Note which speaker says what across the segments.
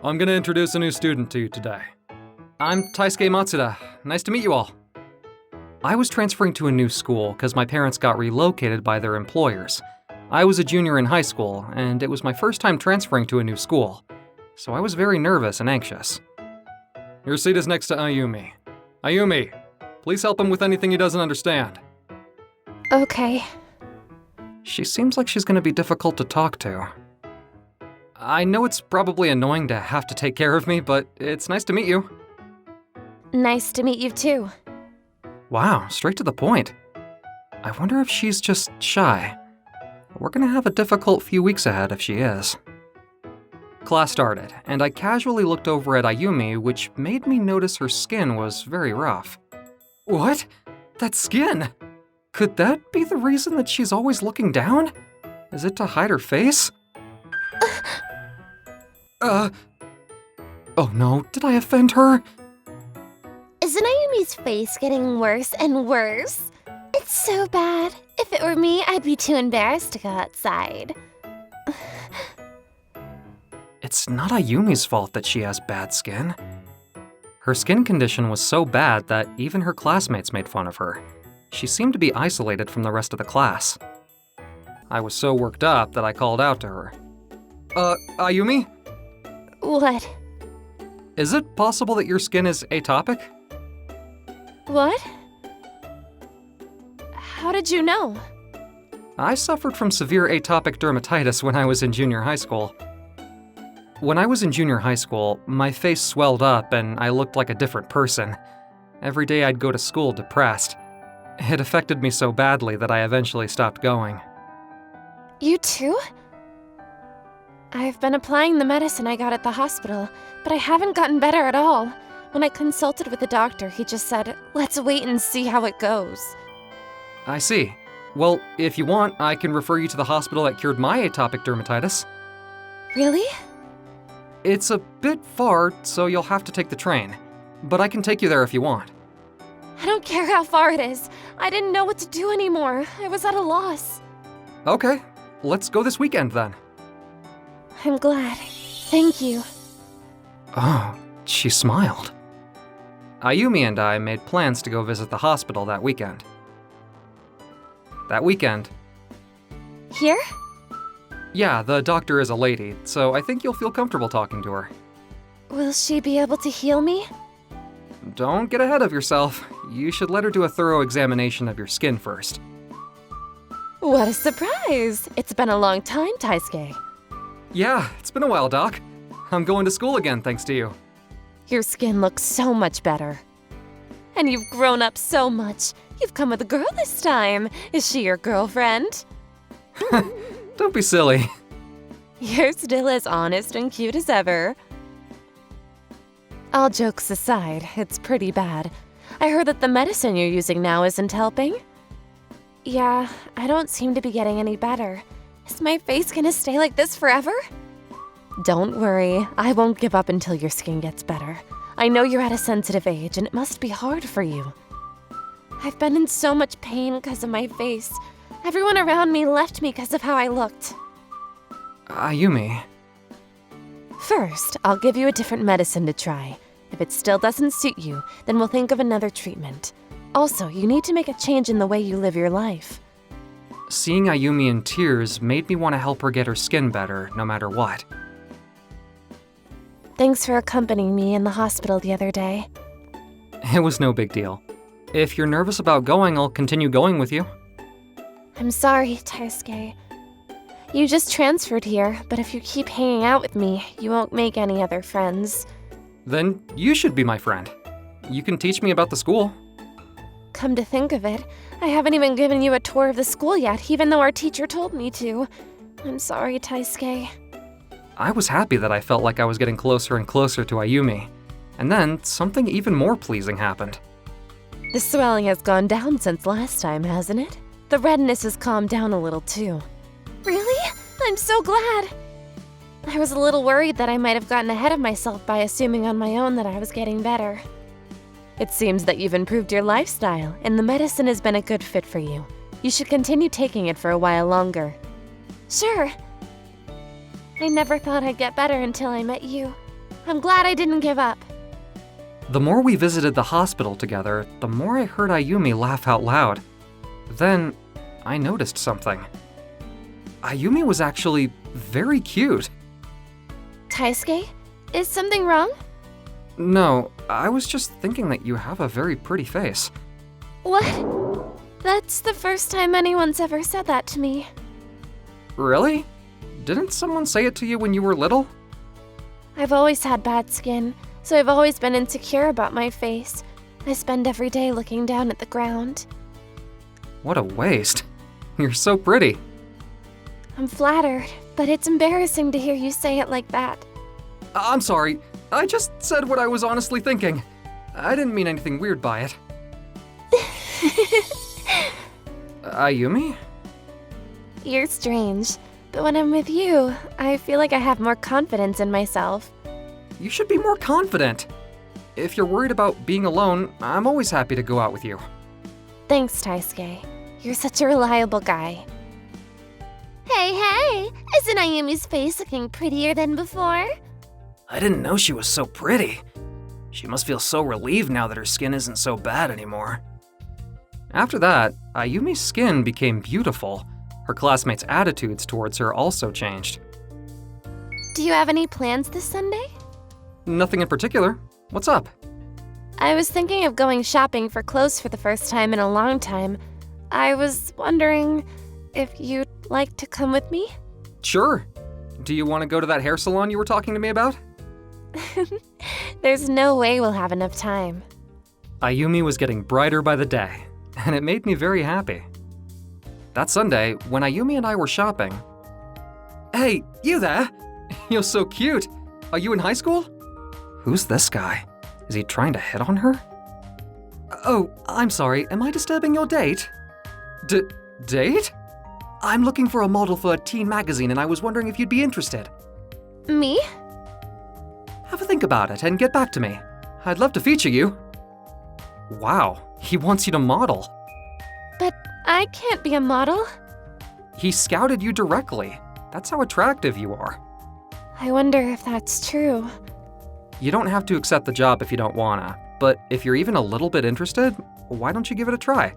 Speaker 1: I'm gonna introduce a new student to you today. I'm Taisuke Matsuda. Nice to meet you all. I was transferring to a new school because my parents got relocated by their employers. I was a junior in high school, and it was my first time transferring to a new school, so I was very nervous and anxious. Your seat is next to Ayumi. Ayumi, please help him with anything he doesn't understand.
Speaker 2: Okay.
Speaker 1: She seems like she's gonna be difficult to talk to. I know it's probably annoying to have to take care of me, but it's nice to meet you.
Speaker 2: Nice to meet you too.
Speaker 1: Wow, straight to the point. I wonder if she's just shy. We're gonna have a difficult few weeks ahead if she is. Class started, and I casually looked over at Ayumi, which made me notice her skin was very rough. What? That skin? Could that be the reason that she's always looking down? Is it to hide her face? Oh no, did I offend her?
Speaker 2: Isn't Ayumi's face getting worse and worse? It's so bad. If it were me, I'd be too embarrassed to go outside.
Speaker 1: It's not Ayumi's fault that she has bad skin. Her skin condition was so bad that even her classmates made fun of her. She seemed to be isolated from the rest of the class. I was so worked up that I called out to her. Ayumi?
Speaker 2: What?
Speaker 1: Is it possible that your skin is atopic?
Speaker 2: What? How did you know?
Speaker 1: I suffered from severe atopic dermatitis when I was in junior high school. When I was in junior high school, my face swelled up and I looked like a different person. Every day I'd go to school depressed. It affected me so badly that I eventually stopped going.
Speaker 2: You too? I've been applying the medicine I got at the hospital, but I haven't gotten better at all. When I consulted with the doctor, he just said, let's wait and see how it goes.
Speaker 1: I see. Well, if you want, I can refer you to the hospital that cured my atopic dermatitis.
Speaker 2: Really?
Speaker 1: It's a bit far, so you'll have to take the train. But I can take you there if you want.
Speaker 2: I don't care how far it is. I didn't know what to do anymore. I was at a loss.
Speaker 1: Okay, let's go this weekend then.
Speaker 2: I'm glad. Thank you.
Speaker 1: Oh, she smiled. Ayumi and I made plans to go visit the hospital that weekend.
Speaker 2: Here?
Speaker 1: Yeah, the doctor is a lady, so I think you'll feel comfortable talking to her.
Speaker 2: Will she be able to heal me?
Speaker 1: Don't get ahead of yourself. You should let her do a thorough examination of your skin first.
Speaker 2: What a surprise! It's been a long time, Taisuke.
Speaker 1: Yeah, it's been a while, Doc. I'm going to school again thanks to you.
Speaker 2: Your skin looks so much better. And you've grown up so much. You've come with a girl this time. Is she your girlfriend?
Speaker 1: Don't be silly.
Speaker 2: You're still as honest and cute as ever. All jokes aside, it's pretty bad. I heard that the medicine you're using now isn't helping. Yeah, I don't seem to be getting any better. Is my face gonna stay like this forever? Don't worry, I won't give up until your skin gets better. I know you're at a sensitive age and it must be hard for you. I've been in so much pain because of my face. Everyone around me left me because of how I looked.
Speaker 1: Ayumi.
Speaker 2: First, I'll give you a different medicine to try. If it still doesn't suit you, then we'll think of another treatment. Also, you need to make a change in the way you live your life.
Speaker 1: Seeing Ayumi in tears made me want to help her get her skin better, no matter what.
Speaker 2: Thanks for accompanying me in the hospital the other day.
Speaker 1: It was no big deal. If you're nervous about going, I'll continue going with you.
Speaker 2: I'm sorry, Taisuke. You just transferred here, but if you keep hanging out with me, you won't make any other friends.
Speaker 1: Then you should be my friend. You can teach me about the school.
Speaker 2: Come to think of it, I haven't even given you a tour of the school yet, even though our teacher told me to. I'm sorry, Taisuke.
Speaker 1: I was happy that I felt like I was getting closer and closer to Ayumi. And then, something even more pleasing happened.
Speaker 2: The swelling has gone down since last time, hasn't it? The redness has calmed down a little, too. Really? I'm so glad! I was a little worried that I might have gotten ahead of myself by assuming on my own that I was getting better. It seems that you've improved your lifestyle, and the medicine has been a good fit for you. You should continue taking it for a while longer. Sure. I never thought I'd get better until I met you. I'm glad I didn't give up.
Speaker 1: The more we visited the hospital together, the more I heard Ayumi laugh out loud. Then, I noticed something. Ayumi was actually very cute.
Speaker 2: Taisuke, is something wrong?
Speaker 1: No, I was just thinking that you have a very pretty face.
Speaker 2: What? That's the first time anyone's ever said that to me.
Speaker 1: Really? Didn't someone say it to you when you were little?
Speaker 2: I've always had bad skin, so I've always been insecure about my face. I spend every day looking down at the ground.
Speaker 1: What a waste. You're so pretty.
Speaker 2: I'm flattered, but it's embarrassing to hear you say it like that.
Speaker 1: I'm sorry. I just said what I was honestly thinking. I didn't mean anything weird by it. Ayumi?
Speaker 2: You're strange, but when I'm with you, I feel like I have more confidence in myself.
Speaker 1: You should be more confident. If you're worried about being alone, I'm always happy to go out with you.
Speaker 2: Thanks, Taisuke. You're such a reliable guy. Hey, isn't Ayumi's face looking prettier than before?
Speaker 1: I didn't know she was so pretty. She must feel so relieved now that her skin isn't so bad anymore. After that, Ayumi's skin became beautiful. Her classmates' attitudes towards her also changed.
Speaker 2: Do you have any plans this Sunday?
Speaker 1: Nothing in particular. What's up?
Speaker 2: I was thinking of going shopping for clothes for the first time in a long time. I was wondering if you'd like to come with me?
Speaker 1: Sure. Do you want to go to that hair salon you were talking to me about?
Speaker 2: There's no way we'll have enough time.
Speaker 1: Ayumi was getting brighter by the day, and it made me very happy. That Sunday, when Ayumi and I were shopping... Hey, you there? You're so cute. Are you in high school? Who's this guy? Is he trying to hit on her? Oh, I'm sorry. Am I disturbing your date? Date? I'm looking for a model for a teen magazine, and I was wondering if you'd be interested.
Speaker 2: Me?
Speaker 1: Have a think about it and get back to me. I'd love to feature you. Wow, he wants you to model.
Speaker 2: But I can't be a model.
Speaker 1: He scouted you directly. That's how attractive you are.
Speaker 2: I wonder if that's true.
Speaker 1: You don't have to accept the job if you don't wanna, but if you're even a little bit interested, why don't you give it a try?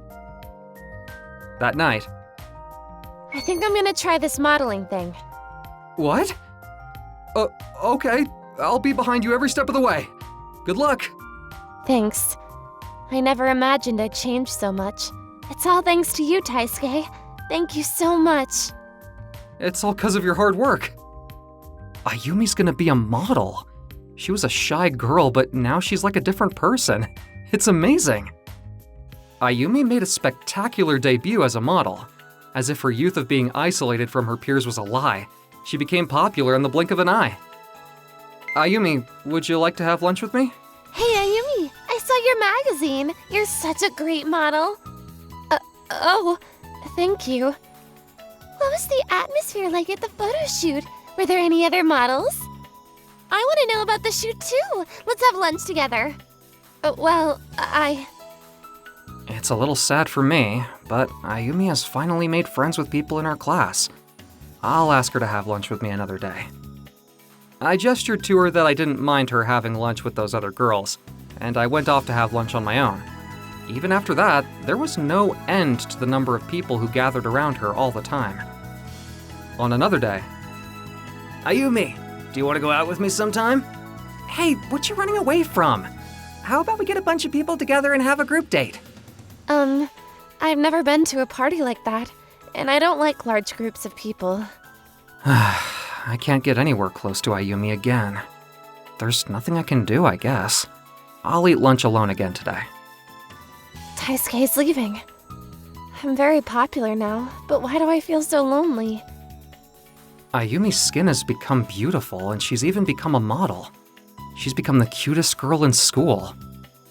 Speaker 1: That night...
Speaker 2: I think I'm gonna try this modeling thing.
Speaker 1: What? Okay. I'll be behind you every step of the way. Good luck.
Speaker 2: Thanks. I never imagined I'd change so much. It's all thanks to you, Taisuke. Thank you so much.
Speaker 1: It's all 'cause of your hard work. Ayumi's gonna be a model. She was a shy girl, but now she's like a different person. It's amazing. Ayumi made a spectacular debut as a model. As if her youth of being isolated from her peers was a lie, she became popular in the blink of an eye. Ayumi, would you like to have lunch with me?
Speaker 2: Hey, Ayumi, I saw your magazine. You're such a great model. Oh, thank you. What was the atmosphere like at the photo shoot? Were there any other models? I want to know about the shoot too. Let's have lunch together.
Speaker 1: It's a little sad for me, but Ayumi has finally made friends with people in our class. I'll ask her to have lunch with me another day. I gestured to her that I didn't mind her having lunch with those other girls, and I went off to have lunch on my own. Even after that, there was no end to the number of people who gathered around her all the time. On another day... Ayumi, do you want to go out with me sometime? Hey, what you running away from? How about we get a bunch of people together and have a group date?
Speaker 2: I've never been to a party like that, and I don't like large groups of people.
Speaker 1: I can't get anywhere close to Ayumi again. There's nothing I can do, I guess. I'll eat lunch alone again today.
Speaker 2: Taisuke's leaving. I'm very popular now, but why do I feel so lonely?
Speaker 1: Ayumi's skin has become beautiful, and she's even become a model. She's become the cutest girl in school.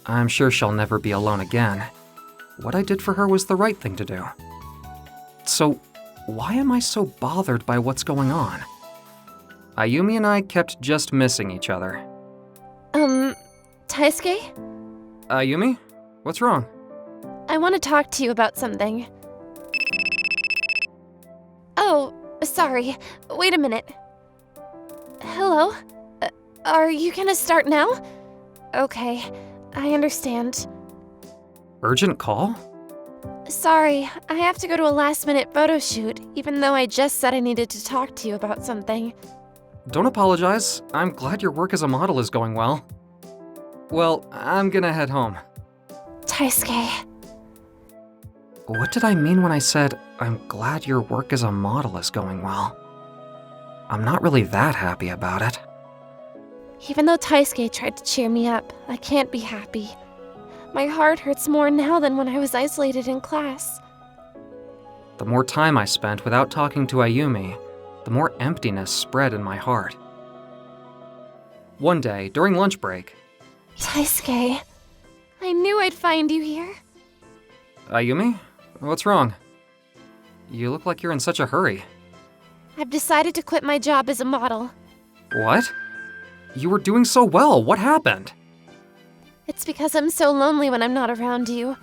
Speaker 1: I'm sure she'll never be alone again. What I did for her was the right thing to do. So, why am I so bothered by what's going on? Ayumi and I kept just missing each other.
Speaker 2: Taisuke?
Speaker 1: Ayumi? What's wrong?
Speaker 2: I want to talk to you about something. Oh, sorry. Wait a minute. Hello? Are you gonna start now? Okay, I understand.
Speaker 1: Urgent call?
Speaker 2: Sorry, I have to go to a last-minute photo shoot, even though I just said I needed to talk to you about something.
Speaker 1: Don't apologize. I'm glad your work as a model is going well. Well, I'm gonna head home.
Speaker 2: Taisuke.
Speaker 1: What did I mean when I said, I'm glad your work as a model is going well? I'm not really that happy about it.
Speaker 2: Even though Taisuke tried to cheer me up, I can't be happy. My heart hurts more now than when I was isolated in class.
Speaker 1: The more time I spent without talking to Ayumi, the more emptiness spread in my heart. One day, during lunch break,
Speaker 2: Taisuke, I knew I'd find you here.
Speaker 1: Ayumi, what's wrong? You look like you're in such a hurry.
Speaker 2: I've decided to quit my job as a model.
Speaker 1: What? You were doing so well. What happened?
Speaker 2: It's because I'm so lonely when I'm not around you.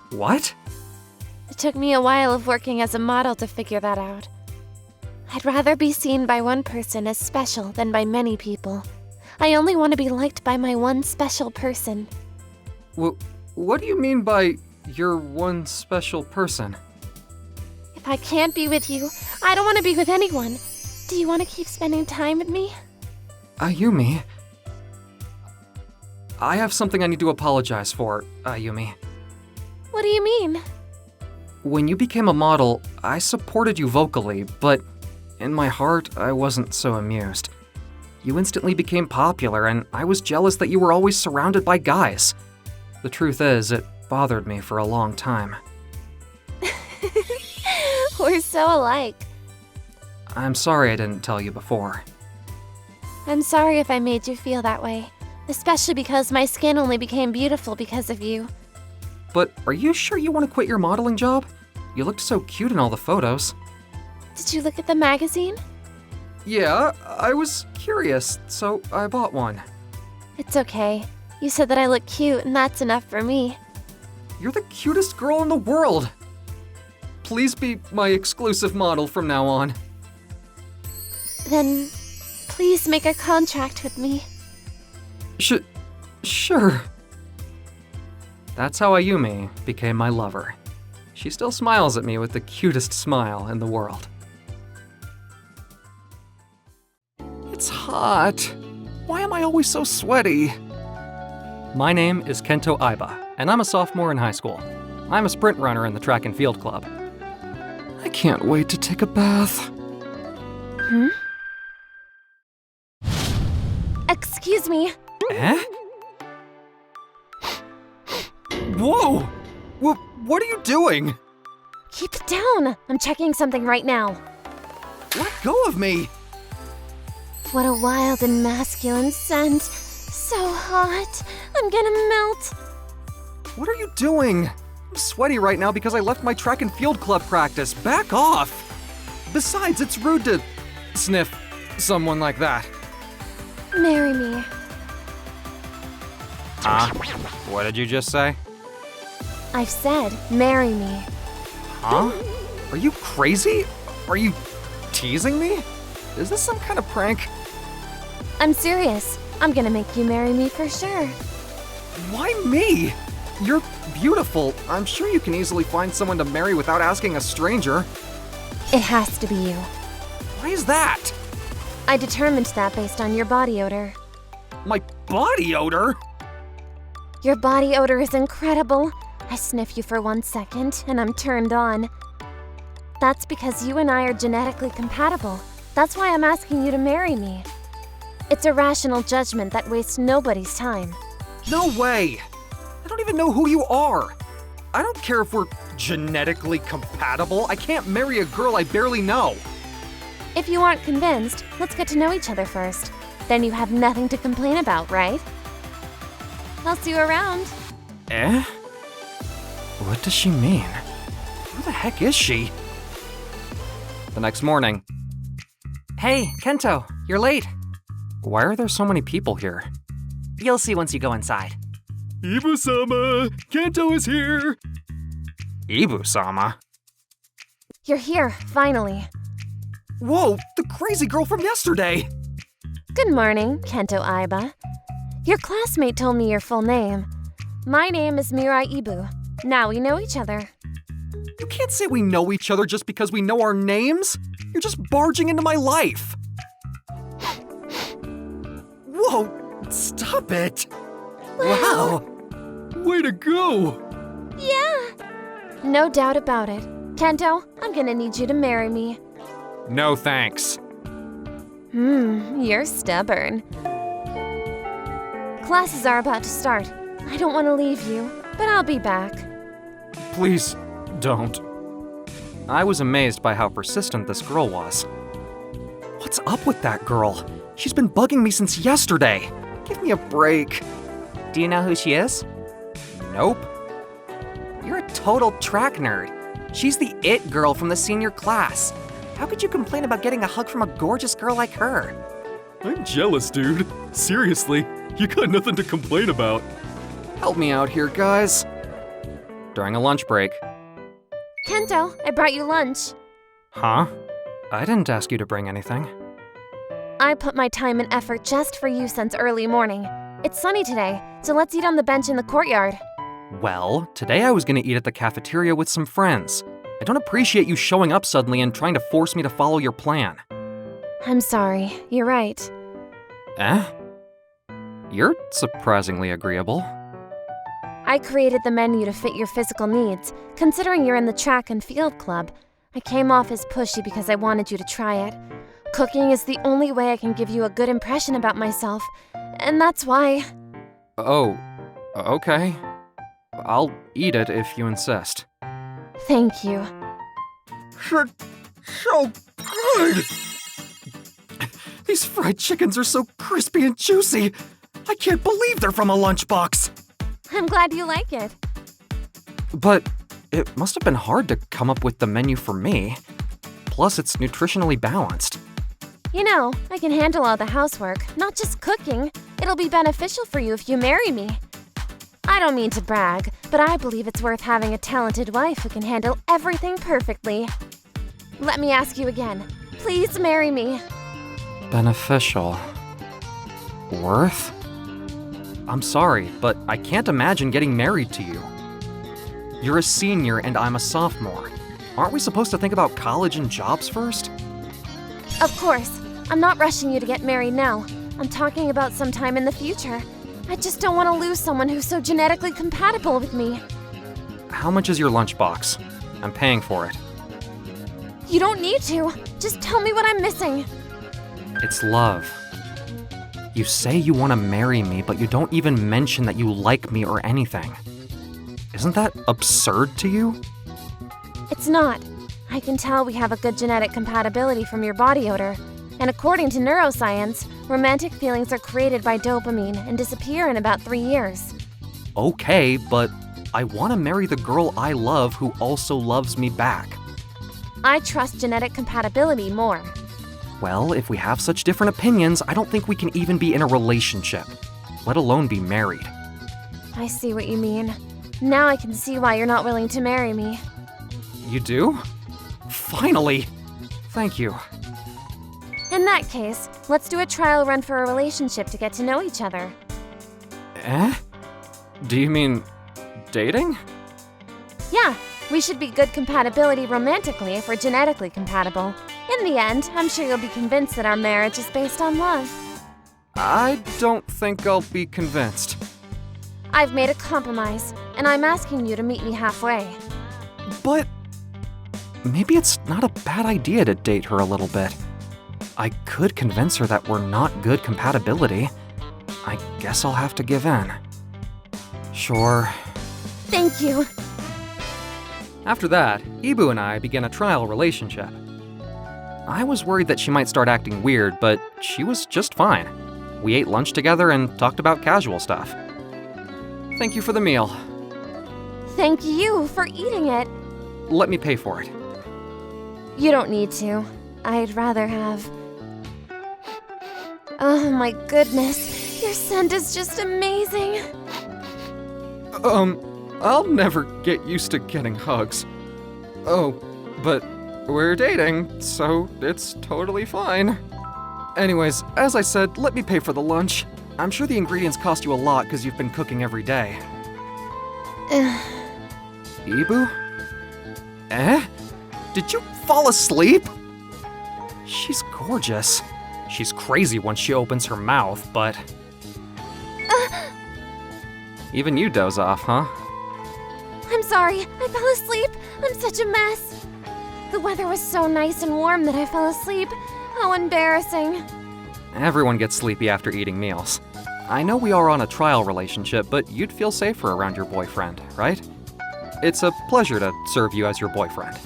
Speaker 1: What?
Speaker 2: It took me a while of working as a model to figure that out. I'd rather be seen by one person as special than by many people. I only want to be liked by my one special person.
Speaker 1: What do you mean by your one special person?
Speaker 2: If I can't be with you, I don't want to be with anyone. Do you want to keep spending time with me?
Speaker 1: Ayumi. I have something I need to apologize for, Ayumi.
Speaker 2: What do you mean?
Speaker 1: When you became a model, I supported you vocally, but in my heart, I wasn't so amused. You instantly became popular, and I was jealous that you were always surrounded by guys. The truth is, it bothered me for a long time.
Speaker 2: We're so alike.
Speaker 1: I'm sorry I didn't tell you before.
Speaker 2: I'm sorry if I made you feel that way, especially because my skin only became beautiful because of you.
Speaker 1: But are you sure you want to quit your modeling job? You looked so cute in all the photos.
Speaker 2: Did you look at the magazine?
Speaker 1: Yeah, I was curious, so I bought one.
Speaker 2: It's okay. You said that I look cute, and that's enough for me.
Speaker 1: You're the cutest girl in the world! Please be my exclusive model from now on.
Speaker 2: Then, please make a contract with me.
Speaker 1: Sure. That's how Ayumi became my lover. She still smiles at me with the cutest smile in the world. It's hot. Why am I always so sweaty? My name is Kento Aiba, and I'm a sophomore in high school. I'm a sprint runner in the track and field club. I can't wait to take a bath.
Speaker 2: Excuse me.
Speaker 1: Eh? Whoa! What are you doing?
Speaker 2: Keep it down. I'm checking something right now.
Speaker 1: Let go of me!
Speaker 2: What a wild and masculine scent. So hot. I'm gonna melt.
Speaker 1: What are you doing? I'm sweaty right now because I left my track and field club practice. Back off! Besides, it's rude to sniff someone like that.
Speaker 2: Marry me.
Speaker 1: What did you just say?
Speaker 2: I've said, marry me.
Speaker 1: Huh? Are you crazy? Are you teasing me? Is this some kind of prank?
Speaker 2: I'm serious. I'm gonna make you marry me for sure.
Speaker 1: Why me? You're beautiful. I'm sure you can easily find someone to marry without asking a stranger.
Speaker 2: It has to be you.
Speaker 1: Why is that?
Speaker 2: I determined that based on your body odor.
Speaker 1: My body odor?
Speaker 2: Your body odor is incredible. I sniff you for 1 second, and I'm turned on. That's because you and I are genetically compatible. That's why I'm asking you to marry me. It's a rational judgment that wastes nobody's time.
Speaker 1: No way! I don't even know who you are. I don't care if we're genetically compatible. I can't marry a girl I barely know.
Speaker 2: If you aren't convinced, let's get to know each other first. Then you have nothing to complain about, right? I'll see you around.
Speaker 1: Eh? What does she mean? Who the heck is she? The next morning. Hey, Kento, you're late. Why are there so many people here? You'll see once you go inside. Ibu-sama, Kento is here. Ibu-sama?
Speaker 2: You're here, finally.
Speaker 1: Whoa, the crazy girl from yesterday.
Speaker 2: Good morning, Kento Aiba. Your classmate told me your full name. My name is Mirai Ibu. Now we know each other.
Speaker 1: You can't say we know each other just because we know our names. You're just barging into my life. Whoa, stop it. Wow. Way to go.
Speaker 2: Yeah. No doubt about it. Kento, I'm gonna need you to marry me.
Speaker 1: No thanks.
Speaker 2: You're stubborn. Classes are about to start. I don't want to leave you, but I'll be back.
Speaker 1: Please, don't. I was amazed by how persistent this girl was. What's up with that girl? She's been bugging me since yesterday. Give me a break. Do you know who she is? Nope. You're a total track nerd. She's the it girl from the senior class. How could you complain about getting a hug from a gorgeous girl like her?
Speaker 3: I'm jealous, dude. Seriously, you got nothing to complain about.
Speaker 1: Help me out here, guys. During a lunch break.
Speaker 2: Kento, I brought you lunch.
Speaker 1: Huh? I didn't ask you to bring anything.
Speaker 2: I put my time and effort just for you since early morning. It's sunny today, so let's eat on the bench in the courtyard.
Speaker 1: Well, today I was gonna eat at the cafeteria with some friends. I don't appreciate you showing up suddenly and trying to force me to follow your plan.
Speaker 2: I'm sorry, you're right.
Speaker 1: Eh? You're surprisingly agreeable.
Speaker 2: I created the menu to fit your physical needs. Considering you're in the track and field club, I came off as pushy because I wanted you to try it. Cooking is the only way I can give you a good impression about myself, and that's why.
Speaker 1: Oh, okay. I'll eat it if you insist.
Speaker 2: Thank you.
Speaker 1: So good! These fried chickens are so crispy and juicy. I can't believe they're from a lunchbox.
Speaker 2: I'm glad you like it.
Speaker 1: But it must have been hard to come up with the menu for me. Plus, it's nutritionally balanced.
Speaker 2: You know, I can handle all the housework, not just cooking. It'll be beneficial for you if you marry me. I don't mean to brag, but I believe it's worth having a talented wife who can handle everything perfectly. Let me ask you again. Please marry me.
Speaker 1: Beneficial. Worth? I'm sorry, but I can't imagine getting married to you. You're a senior and I'm a sophomore. Aren't we supposed to think about college and jobs first?
Speaker 2: Of course. I'm not rushing you to get married now. I'm talking about sometime in the future. I just don't want to lose someone who's so genetically compatible with me.
Speaker 1: How much is your lunchbox? I'm paying for it.
Speaker 2: You don't need to. Just tell me what I'm missing.
Speaker 1: It's love. You say you want to marry me, but you don't even mention that you like me or anything. Isn't that absurd to you?
Speaker 2: It's not. I can tell we have a good genetic compatibility from your body odor. And according to neuroscience, romantic feelings are created by dopamine and disappear in about 3 years.
Speaker 1: Okay, but I want to marry the girl I love who also loves me back.
Speaker 2: I trust genetic compatibility more.
Speaker 1: Well, if we have such different opinions, I don't think we can even be in a relationship, let alone be married.
Speaker 2: I see what you mean. Now I can see why you're not willing to marry me.
Speaker 1: You do? Finally! Thank you.
Speaker 2: In that case, let's do a trial run for a relationship to get to know each other.
Speaker 1: Eh? Do you mean dating?
Speaker 2: Yeah, we should be good compatibility romantically if we're genetically compatible. In the end, I'm sure you'll be convinced that our marriage is based on love.
Speaker 1: I don't think I'll be convinced.
Speaker 2: I've made a compromise, and I'm asking you to meet me halfway.
Speaker 1: But maybe it's not a bad idea to date her a little bit. I could convince her that we're not good compatibility. I guess I'll have to give in. Sure.
Speaker 2: Thank you.
Speaker 1: After that, Ibu and I began a trial relationship. I was worried that she might start acting weird, but she was just fine. We ate lunch together and talked about casual stuff. Thank you for the meal.
Speaker 2: Thank you for eating it.
Speaker 1: Let me pay for it.
Speaker 2: You don't need to. I'd rather have... Oh my goodness, your scent is just amazing.
Speaker 1: I'll never get used to getting hugs. Oh, but we're dating, so it's totally fine. Anyways, as I said, let me pay for the lunch. I'm sure the ingredients cost you a lot because you've been cooking every day. Ibu? Eh? Did you fall asleep? She's gorgeous. She's crazy once she opens her mouth, but... Even you doze off, huh?
Speaker 2: I'm sorry, I fell asleep. I'm such a mess. The weather was so nice and warm that I fell asleep. How embarrassing.
Speaker 1: Everyone gets sleepy after eating meals. I know we are on a trial relationship, but you'd feel safer around your boyfriend, right? It's a pleasure to serve you as your boyfriend.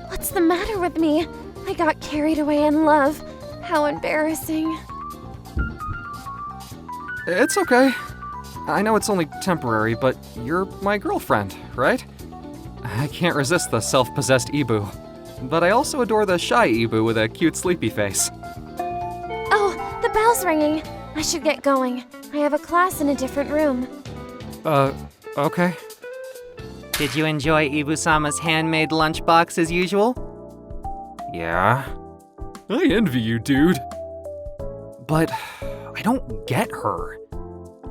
Speaker 2: What's the matter with me? I got carried away in love. How embarrassing.
Speaker 1: It's okay. I know it's only temporary, but you're my girlfriend, right? I can't resist the self-possessed Ibu. But I also adore the shy Ibu with a cute sleepy face.
Speaker 2: Oh, the bell's ringing. I should get going. I have a class in a different room.
Speaker 1: Okay.
Speaker 4: Did you enjoy Ibu-sama's handmade lunchbox as usual?
Speaker 1: Yeah.
Speaker 3: I envy you, dude.
Speaker 1: But I don't get her.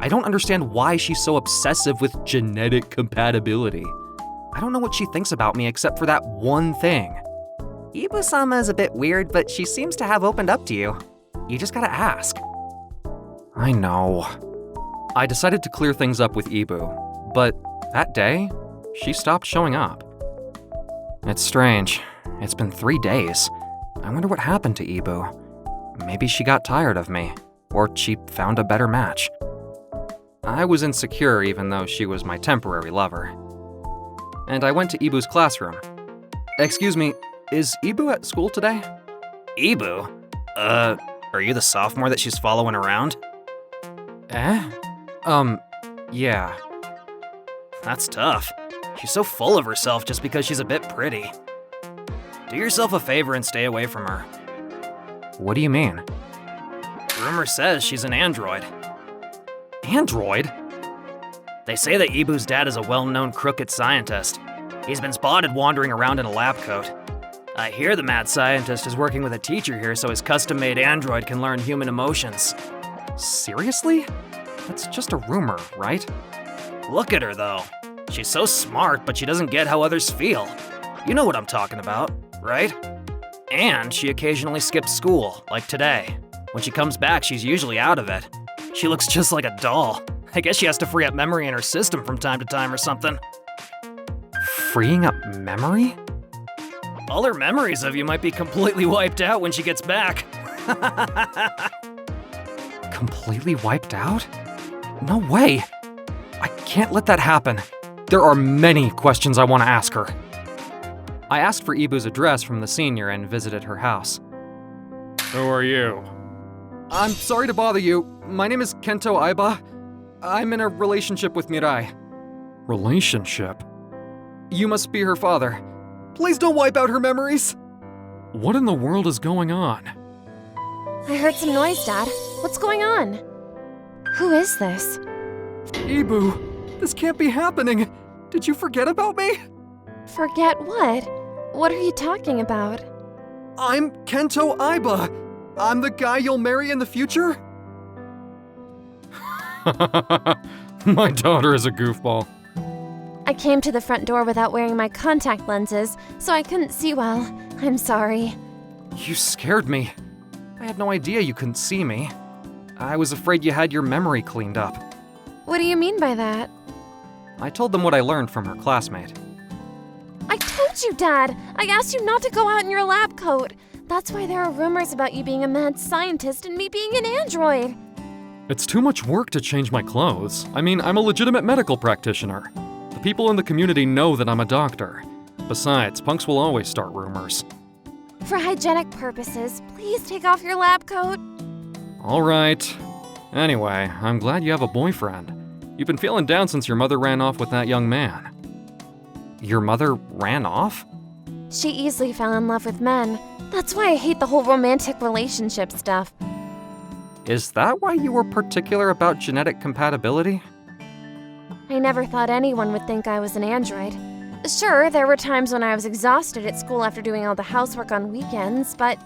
Speaker 1: I don't understand why she's so obsessive with genetic compatibility. I don't know what she thinks about me except for that one thing.
Speaker 4: Ibu-sama is a bit weird, but she seems to have opened up to you.
Speaker 1: You just gotta ask. I know. I decided to clear things up with Ibu, but that day, she stopped showing up. It's strange. It's been 3 days. I wonder what happened to Ibu. Maybe she got tired of me, or she found a better match. I was insecure even though she was my temporary lover. And I went to Ibu's classroom. Excuse me, is Ibu at school today?
Speaker 4: Ibu? Are you the sophomore that she's following around?
Speaker 1: Eh? Yeah.
Speaker 4: That's tough. She's so full of herself just because she's a bit pretty. Do yourself a favor and stay away from her.
Speaker 1: What do you mean?
Speaker 4: Rumor says she's an android.
Speaker 1: Android?
Speaker 4: They say that Ibu's dad is a well-known crooked scientist. He's been spotted wandering around in a lab coat. I hear the mad scientist is working with a teacher here so his custom-made android can learn human emotions.
Speaker 1: Seriously? That's just a rumor, right?
Speaker 4: Look at her, though. She's so smart, but she doesn't get how others feel. You know what I'm talking about, right? And she occasionally skips school, like today. When she comes back, she's usually out of it. She looks just like a doll. I guess she has to free up memory in her system from time to time or something.
Speaker 1: Freeing up memory?
Speaker 4: All her memories of you might be completely wiped out when she gets back.
Speaker 1: Completely wiped out? No way! I can't let that happen. There are many questions I want to ask her. I asked for Ibu's address from the senior and visited her house.
Speaker 3: Who are you?
Speaker 1: I'm sorry to bother you. My name is Kento Aiba. I'm in a relationship with Mirai.
Speaker 3: Relationship?
Speaker 1: You must be her father. Please don't wipe out her memories!
Speaker 3: What in the world is going on?
Speaker 2: I heard some noise, Dad. What's going on? Who is this?
Speaker 1: Ibu, this can't be happening. Did you forget about me?
Speaker 2: Forget what? What are you talking about?
Speaker 1: I'm Kento Aiba. I'm the guy you'll marry in the future?
Speaker 3: My daughter is a goofball.
Speaker 2: I came to the front door without wearing my contact lenses, so I couldn't see well. I'm sorry.
Speaker 1: You scared me. I had no idea you couldn't see me. I was afraid you had your memory cleaned up.
Speaker 2: What do you mean by that?
Speaker 1: I told them what I learned from her classmate.
Speaker 2: I told you, Dad! I asked you not to go out in your lab coat. That's why there are rumors about you being a mad scientist and me being an android.
Speaker 3: It's too much work to change my clothes. I mean, I'm a legitimate medical practitioner. The people in the community know that I'm a doctor. Besides, punks will always start rumors.
Speaker 2: For hygienic purposes, please take off your lab coat.
Speaker 3: All right. Anyway, I'm glad you have a boyfriend. You've been feeling down since your mother ran off with that young man.
Speaker 1: Your mother ran off?
Speaker 2: She easily fell in love with men. That's why I hate the whole romantic relationship stuff.
Speaker 1: Is that why you were particular about genetic compatibility?
Speaker 2: I never thought anyone would think I was an android. Sure, there were times when I was exhausted at school after doing all the housework on weekends, but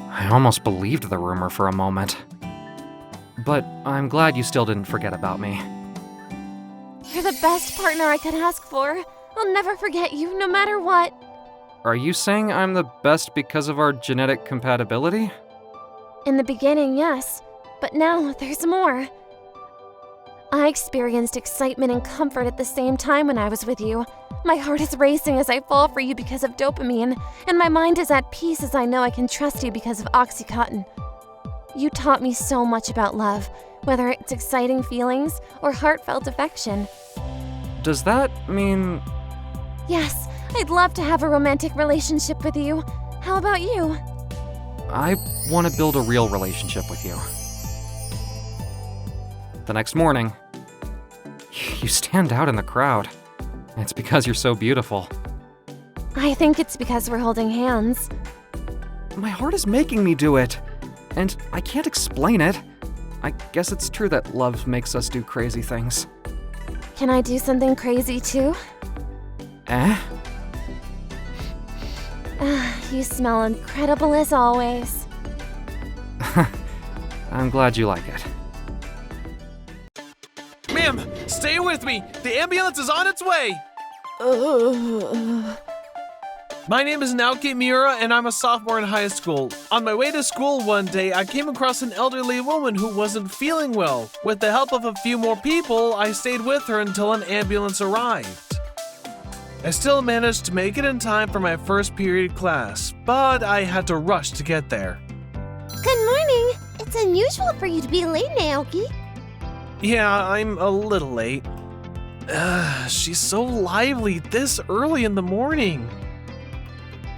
Speaker 1: I almost believed the rumor for a moment. But I'm glad you still didn't forget about me.
Speaker 2: You're the best partner I could ask for. I'll never forget you, no matter what.
Speaker 1: Are you saying I'm the best because of our genetic compatibility?
Speaker 2: In the beginning, yes. But now, there's more. I experienced excitement and comfort at the same time when I was with you. My heart is racing as I fall for you because of dopamine, and my mind is at peace as I know I can trust you because of Oxycontin. You taught me so much about love, whether it's exciting feelings or heartfelt affection.
Speaker 1: Does that mean...
Speaker 2: Yes, I'd love to have a romantic relationship with you. How about you?
Speaker 1: I want to build a real relationship with you. The next morning, you stand out in the crowd. It's because you're so beautiful.
Speaker 2: I think it's because we're holding hands.
Speaker 1: My heart is making me do it, and I can't explain it. I guess it's true that love makes us do crazy things.
Speaker 2: Can I do something crazy too?
Speaker 1: Eh?
Speaker 2: You smell incredible as always.
Speaker 1: I'm glad you like it.
Speaker 5: Ma'am, stay with me. The ambulance is on its way. My name is Naoki and Miura, and I'm a sophomore in high school. On my way to school one day, I came across an elderly woman who wasn't feeling well. With the help of a few more people, I stayed with her until an ambulance arrived. I still managed to make it in time for my first period class, but I had to rush to get there.
Speaker 6: Good morning. It's unusual for you to be late, Naoki.
Speaker 5: Yeah, I'm a little late. She's so lively this early in the morning.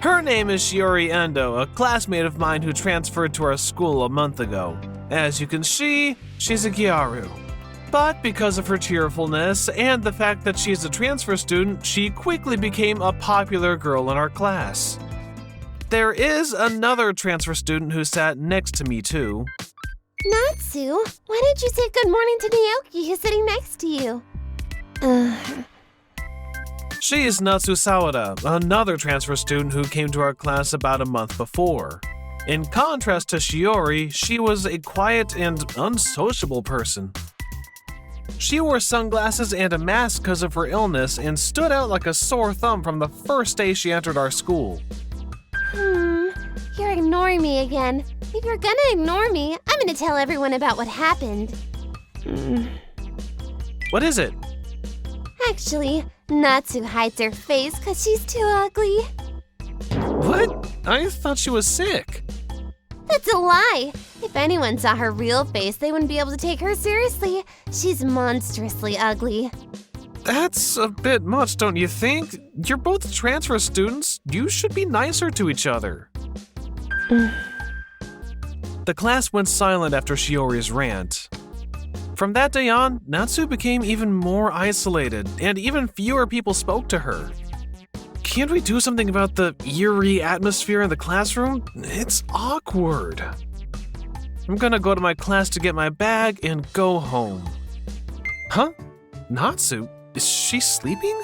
Speaker 5: Her name is Shiori Endo, a classmate of mine who transferred to our school a month ago. As you can see, she's a Gyaru. But because of her cheerfulness and the fact that she's a transfer student, she quickly became a popular girl in our class. There is another transfer student who sat next to me too.
Speaker 6: Natsu, why did you say good morning to Naoki who's sitting next to you?
Speaker 5: She is Natsu Sawada, another transfer student who came to our class about a month before. In contrast to Shiori, she was a quiet and unsociable person. She wore sunglasses and a mask because of her illness and stood out like a sore thumb from the first day she entered our school.
Speaker 6: You're ignoring me again. If you're gonna ignore me, I'm gonna tell everyone about what happened.
Speaker 5: What is it?
Speaker 6: Actually, Natsu hides her face because she's too ugly.
Speaker 5: What? I thought she was sick.
Speaker 6: That's a lie. If anyone saw her real face, they wouldn't be able to take her seriously. She's monstrously ugly.
Speaker 5: That's a bit much, don't you think? You're both transfer students. You should be nicer to each other. The class went silent after Shiori's rant. From that day on, Natsu became even more isolated, and even fewer people spoke to her. Can't we do something about the eerie atmosphere in the classroom? It's awkward. I'm gonna go to my class to get my bag and go home. Huh? Natsu? Is she sleeping?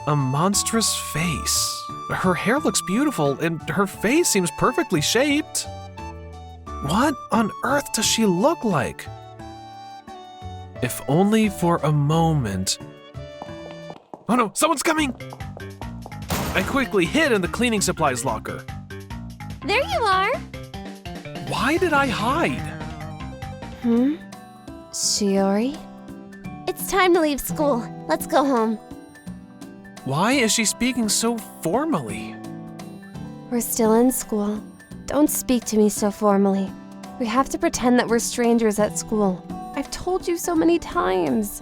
Speaker 5: A monstrous face. Her hair looks beautiful, and her face seems perfectly shaped. What on earth does she look like? If only for a moment. Oh no, someone's coming! I quickly hid in the cleaning supplies locker.
Speaker 6: There you are.
Speaker 5: Why did I hide?
Speaker 2: Shiori?
Speaker 6: It's time to leave school. Let's go home.
Speaker 5: Why is she speaking so formally?
Speaker 2: We're still in school. Don't speak to me so formally. We have to pretend that we're strangers at school. I've told you so many times.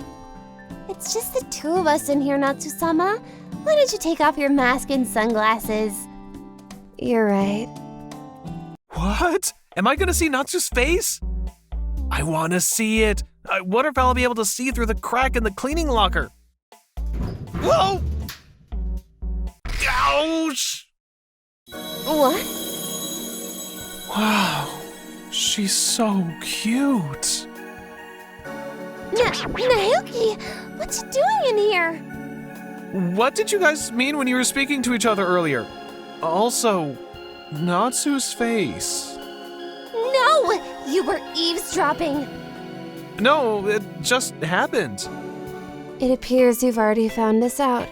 Speaker 6: It's just the two of us in here, Natsu-sama. Why don't you take off your mask and sunglasses?
Speaker 2: You're right.
Speaker 5: What? Am I gonna see Natsu's face? I wanna see it. I wonder if I'll be able to see through the crack in the cleaning locker. Whoa! Ouch!
Speaker 6: What?
Speaker 5: Wow, she's so cute.
Speaker 6: Naoki, what you doing in here?
Speaker 5: What did you guys mean when you were speaking to each other earlier? Also, Natsu's face.
Speaker 6: No! You were eavesdropping!
Speaker 5: No, it just happened.
Speaker 2: It appears you've already found this out,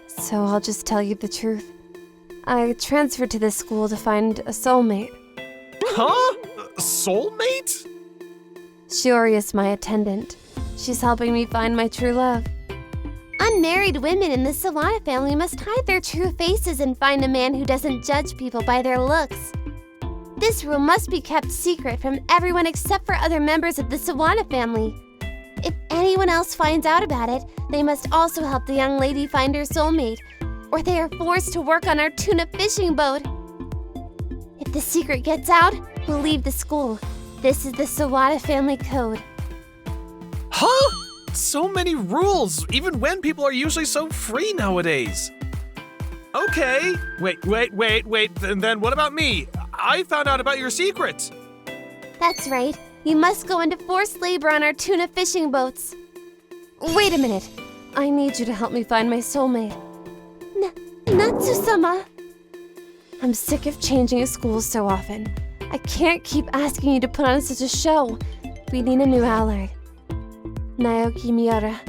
Speaker 2: so I'll just tell you the truth. I transferred to this school to find a soulmate.
Speaker 5: Huh? Soulmate?
Speaker 2: Shiori is my attendant. She's helping me find my true love.
Speaker 6: Unmarried women in the Sawada family must hide their true faces and find a man who doesn't judge people by their looks. This rule must be kept secret from everyone except for other members of the Sawada family. If anyone else finds out about it, they must also help the young lady find her soulmate, or they are forced to work on our tuna fishing boat. If the secret gets out, we'll leave the school. This is the Sawada family code.
Speaker 5: Huh? So many rules, even when people are usually so free nowadays. Okay. Wait. And then what about me? I found out about your secret.
Speaker 6: That's right. You must go into forced labor on our tuna fishing boats.
Speaker 2: Wait a minute. I need you to help me find my soulmate.
Speaker 6: Natsu-sama.
Speaker 2: I'm sick of changing schools so often. I can't keep asking you to put on such a show. We need a new ally. Naoki Miura,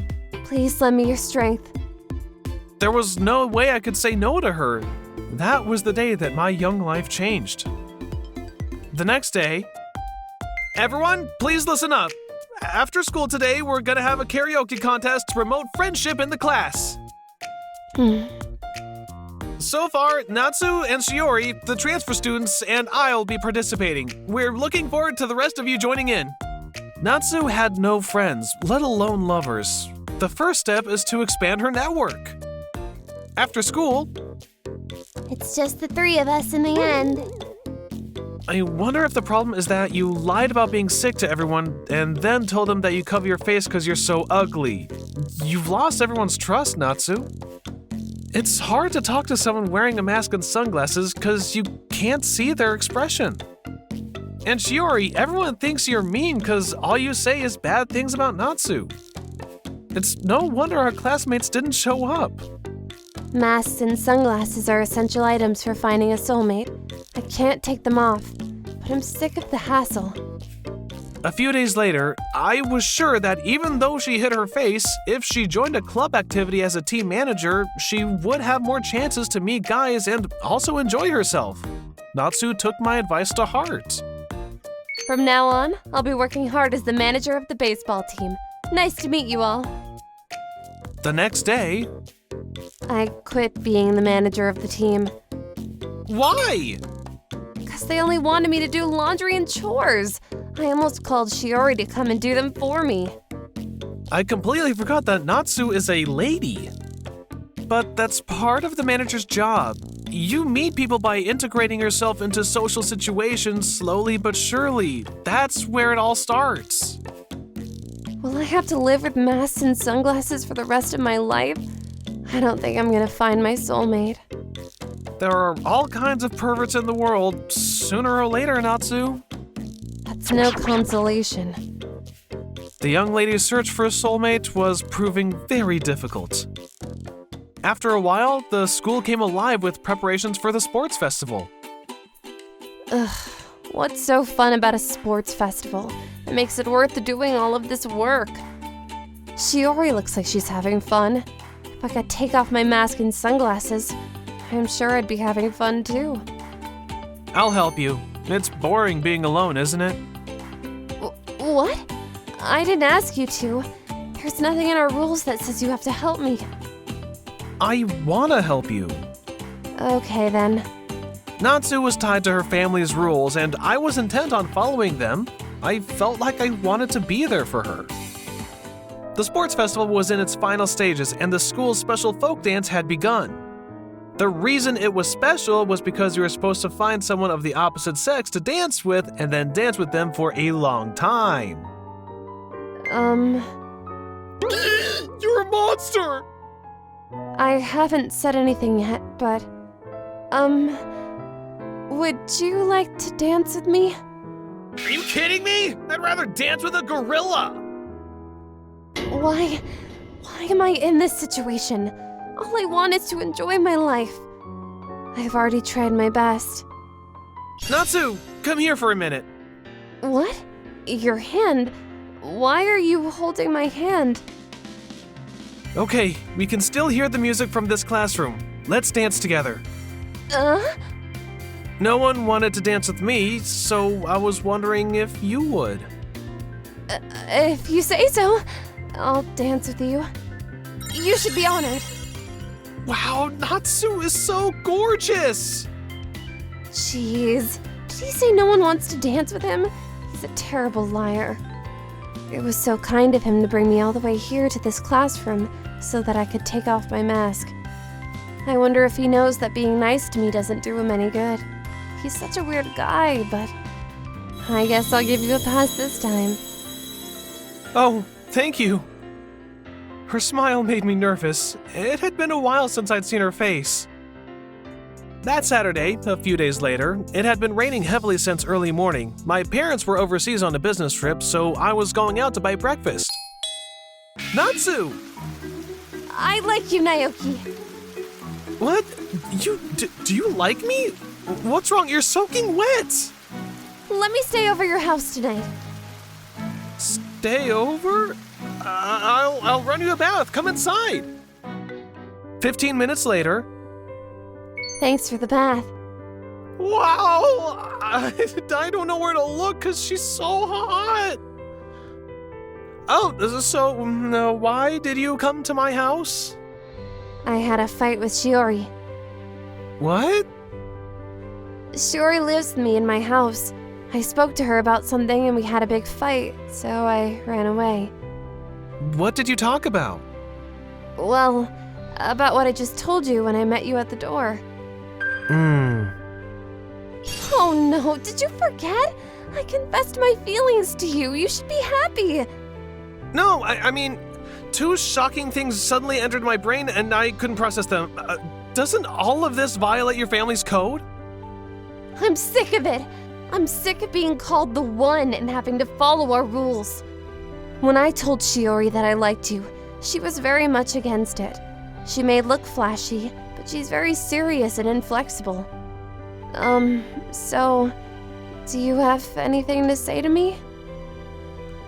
Speaker 2: please lend me your strength.
Speaker 5: There was no way I could say no to her. That was the day that my young life changed. The next day, everyone, please listen up. After school today, we're gonna have a karaoke contest to promote friendship in the class. So far, Natsu and Shiori, the transfer students, and I'll be participating. We're looking forward to the rest of you joining in. Natsu had no friends, let alone lovers. The first step is to expand her network. After school,
Speaker 6: It's just the three of us in the end.
Speaker 5: I wonder if the problem is that you lied about being sick to everyone and then told them that you cover your face because you're so ugly. You've lost everyone's trust, Natsu. It's hard to talk to someone wearing a mask and sunglasses because you can't see their expression. And Shiori, everyone thinks you're mean because all you say is bad things about Natsu. It's no wonder our classmates didn't show up.
Speaker 2: Masks and sunglasses are essential items for finding a soulmate. I can't take them off, but I'm sick of the hassle.
Speaker 5: A few days later, I was sure that even though she hid her face, if she joined a club activity as a team manager, she would have more chances to meet guys and also enjoy herself. Natsu took my advice to heart.
Speaker 2: From now on, I'll be working hard as the manager of the baseball team. Nice to meet you all.
Speaker 5: The next day,
Speaker 2: I quit being the manager of the team.
Speaker 5: why?
Speaker 2: Because they only wanted me to do laundry and chores. I almost called Shiori to come and do them for me.
Speaker 5: I completely forgot that Natsu is a lady. But that's part of the manager's job. You meet people by integrating yourself into social situations slowly but surely. That's where it all starts.
Speaker 2: Will I have to live with masks and sunglasses for the rest of my life? I don't think I'm gonna find my soulmate.
Speaker 5: There are all kinds of perverts in the world, sooner or later, Natsu.
Speaker 2: That's no consolation.
Speaker 5: The young lady's search for a soulmate was proving very difficult. After a while, the school came alive with preparations for the sports festival.
Speaker 2: Ugh, what's so fun about a sports festival that makes it worth doing all of this work? Shiori looks like she's having fun. If I could take off my mask and sunglasses, I'm sure I'd be having fun too.
Speaker 5: I'll help you. It's boring being alone, isn't it?
Speaker 2: What? I didn't ask you to. There's nothing in our rules that says you have to help me.
Speaker 5: I wanna help you.
Speaker 2: Okay then.
Speaker 5: Natsu was tied to her family's rules, and I was intent on following them. I felt like I wanted to be there for her. The sports festival was in its final stages, and the school's special folk dance had begun. The reason it was special was because you were supposed to find someone of the opposite sex to dance with, and then dance with them for a long time. You're a monster!
Speaker 2: I haven't said anything yet, but, would you like to dance with me?
Speaker 5: Are you kidding me? I'd rather dance with a gorilla!
Speaker 2: Why am I in this situation? All I want is to enjoy my life. I've already tried my best.
Speaker 5: Natsu, come here for a minute.
Speaker 2: What? Your hand? Why are you holding my hand?
Speaker 5: Okay, we can still hear the music from this classroom. Let's dance together. No one wanted to dance with me, so I was wondering if you would.
Speaker 2: If you say so, I'll dance with you. You should be honored.
Speaker 5: Wow, Natsu is so gorgeous!
Speaker 2: Jeez. Did he say no one wants to dance with him? He's a terrible liar. It was so kind of him to bring me all the way here to this classroom so that I could take off my mask. I wonder if he knows that being nice to me doesn't do him any good. He's such a weird guy, but I guess I'll give you a pass this time.
Speaker 5: Oh, thank you. Her smile made me nervous. It had been a while since I'd seen her face. That Saturday, a few days later, it had been raining heavily since early morning. My parents were overseas on a business trip, so I was going out to buy breakfast. Natsu!
Speaker 2: I like you, Naoki.
Speaker 5: What? Do you like me? What's wrong? You're soaking wet!
Speaker 2: Let me stay over your house tonight.
Speaker 5: Stay over? I'll run you a bath. Come inside. 15 minutes later.
Speaker 2: Thanks for the bath.
Speaker 5: Wow! I don't know where to look because she's so hot. Oh, so why did you come to my house?
Speaker 2: I had a fight with Shiori.
Speaker 5: What?
Speaker 2: Shiori lives with me in my house. I spoke to her about something and we had a big fight, so I ran away.
Speaker 5: What did you talk about?
Speaker 2: Well, about what I just told you when I met you at the door. Oh no, did you forget? I confessed my feelings to you. You should be happy.
Speaker 5: No, I mean, two shocking things suddenly entered my brain and I couldn't process them. Doesn't all of this violate your family's code?
Speaker 2: I'm sick of it. I'm sick of being called the one and having to follow our rules. When I told Shiori that I liked you, she was very much against it. She may look flashy, but she's very serious and inflexible. So, do you have anything to say to me?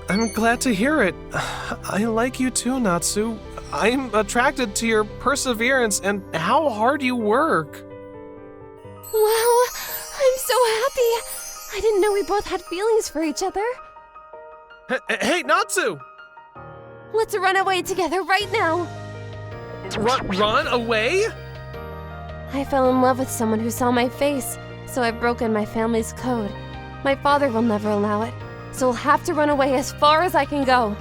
Speaker 5: I'm glad to hear it. I like you too, Natsu. I'm attracted to your perseverance and how hard you work.
Speaker 2: Wow, I'm so happy. I didn't know we both had feelings for each other.
Speaker 5: Hey, Natsu!
Speaker 2: Let's run away together right now.
Speaker 5: Run away?
Speaker 2: I fell in love with someone who saw my face, so I've broken my family's code. My father will never allow it, so I'll have to run away as far as I can go.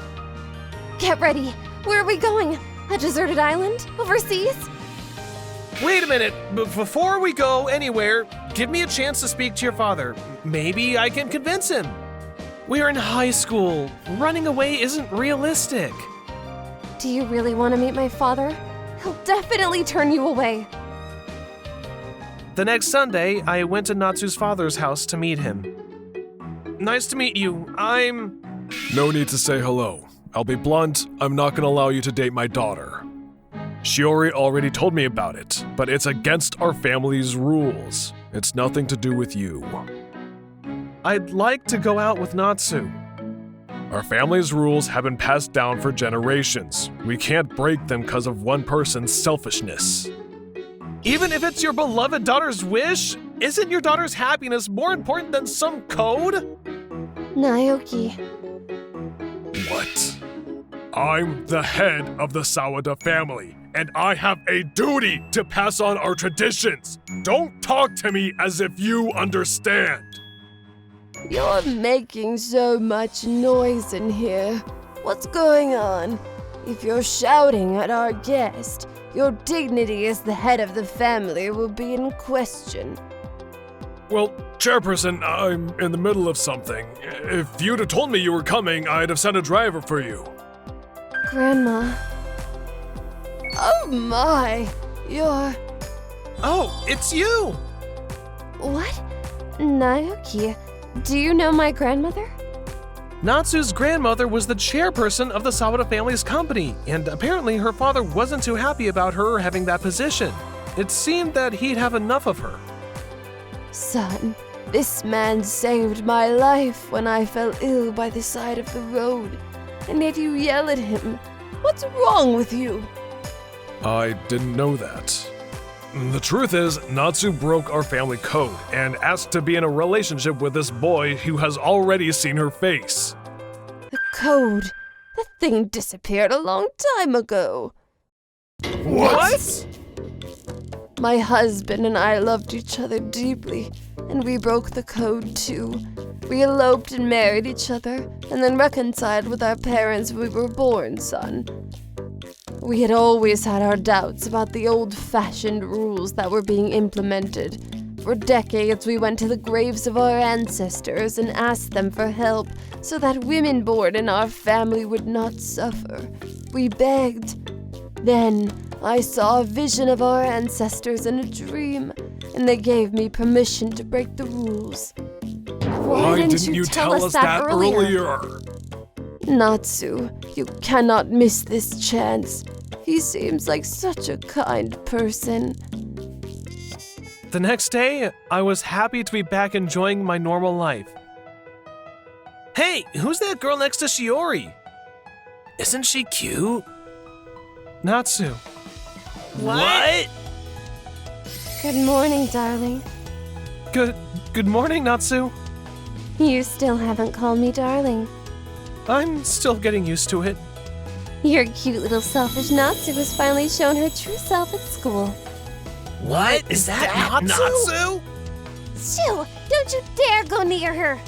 Speaker 2: Get ready. Where are we going? A deserted island? Overseas?
Speaker 5: Wait a minute. Before we go anywhere, give me a chance to speak to your father. Maybe I can convince him. We're in high school. Running away isn't realistic.
Speaker 2: Do you really want to meet my father? He'll definitely turn you away.
Speaker 5: The next Sunday, I went to Natsu's father's house to meet him. Nice to meet you.
Speaker 7: No need to say hello. I'll be blunt, I'm not gonna allow you to date my daughter. Shiori already told me about it, but it's against our family's rules. It's nothing to do with you.
Speaker 5: I'd like to go out with Natsu.
Speaker 7: Our family's rules have been passed down for generations. We can't break them because of one person's selfishness.
Speaker 5: Even if it's your beloved daughter's wish, isn't your daughter's happiness more important than some code?
Speaker 2: Naoki.
Speaker 7: What? I'm the head of the Sawada family, and I have a duty to pass on our traditions. Don't talk to me as if you understand.
Speaker 2: You're making so much noise in here. What's going on? If you're shouting at our guest, your dignity as the head of the family will be in question.
Speaker 7: Well, Chairperson, I'm in the middle of something. If you'd have told me you were coming, I'd have sent a driver for you.
Speaker 2: Grandma. Oh my! You're...
Speaker 5: Oh, it's you!
Speaker 2: What? Naoki, do you know my grandmother?
Speaker 5: Natsu's grandmother was the chairperson of the Sawada family's company, and apparently her father wasn't too happy about her having that position. It seemed that he'd have enough of her.
Speaker 2: Son,
Speaker 8: This man saved my life when I fell ill by the side of the road, and yet you yell at him. What's wrong with you?
Speaker 7: I didn't know that. The truth is, Natsu broke our family code and asked to be in a relationship with this boy who has already seen her face.
Speaker 8: The code. That thing disappeared a long time ago.
Speaker 7: What?
Speaker 8: My husband and I loved each other deeply, and we broke the code too. We eloped and married each other, and then reconciled with our parents when we were born, son. We had always had our doubts about the old-fashioned rules that were being implemented. For decades, we went to the graves of our ancestors and asked them for help so that women born in our family would not suffer. We begged. Then, I saw a vision of our ancestors in a dream, and they gave me permission to break the rules.
Speaker 7: Why didn't you tell us that earlier?
Speaker 8: Natsu, you cannot miss this chance. He seems like such a kind person.
Speaker 5: The next day, I was happy to be back enjoying my normal life. Hey, who's that girl next to Shiori? Isn't she cute? Natsu.
Speaker 4: What?
Speaker 6: Good morning, darling.
Speaker 5: Good morning, Natsu.
Speaker 6: You still haven't called me darling.
Speaker 5: I'm still getting used to it.
Speaker 6: Your cute little selfish Natsu has finally shown her true self at school.
Speaker 4: What? Is that Natsu?
Speaker 6: Shoo! Don't you dare go near her!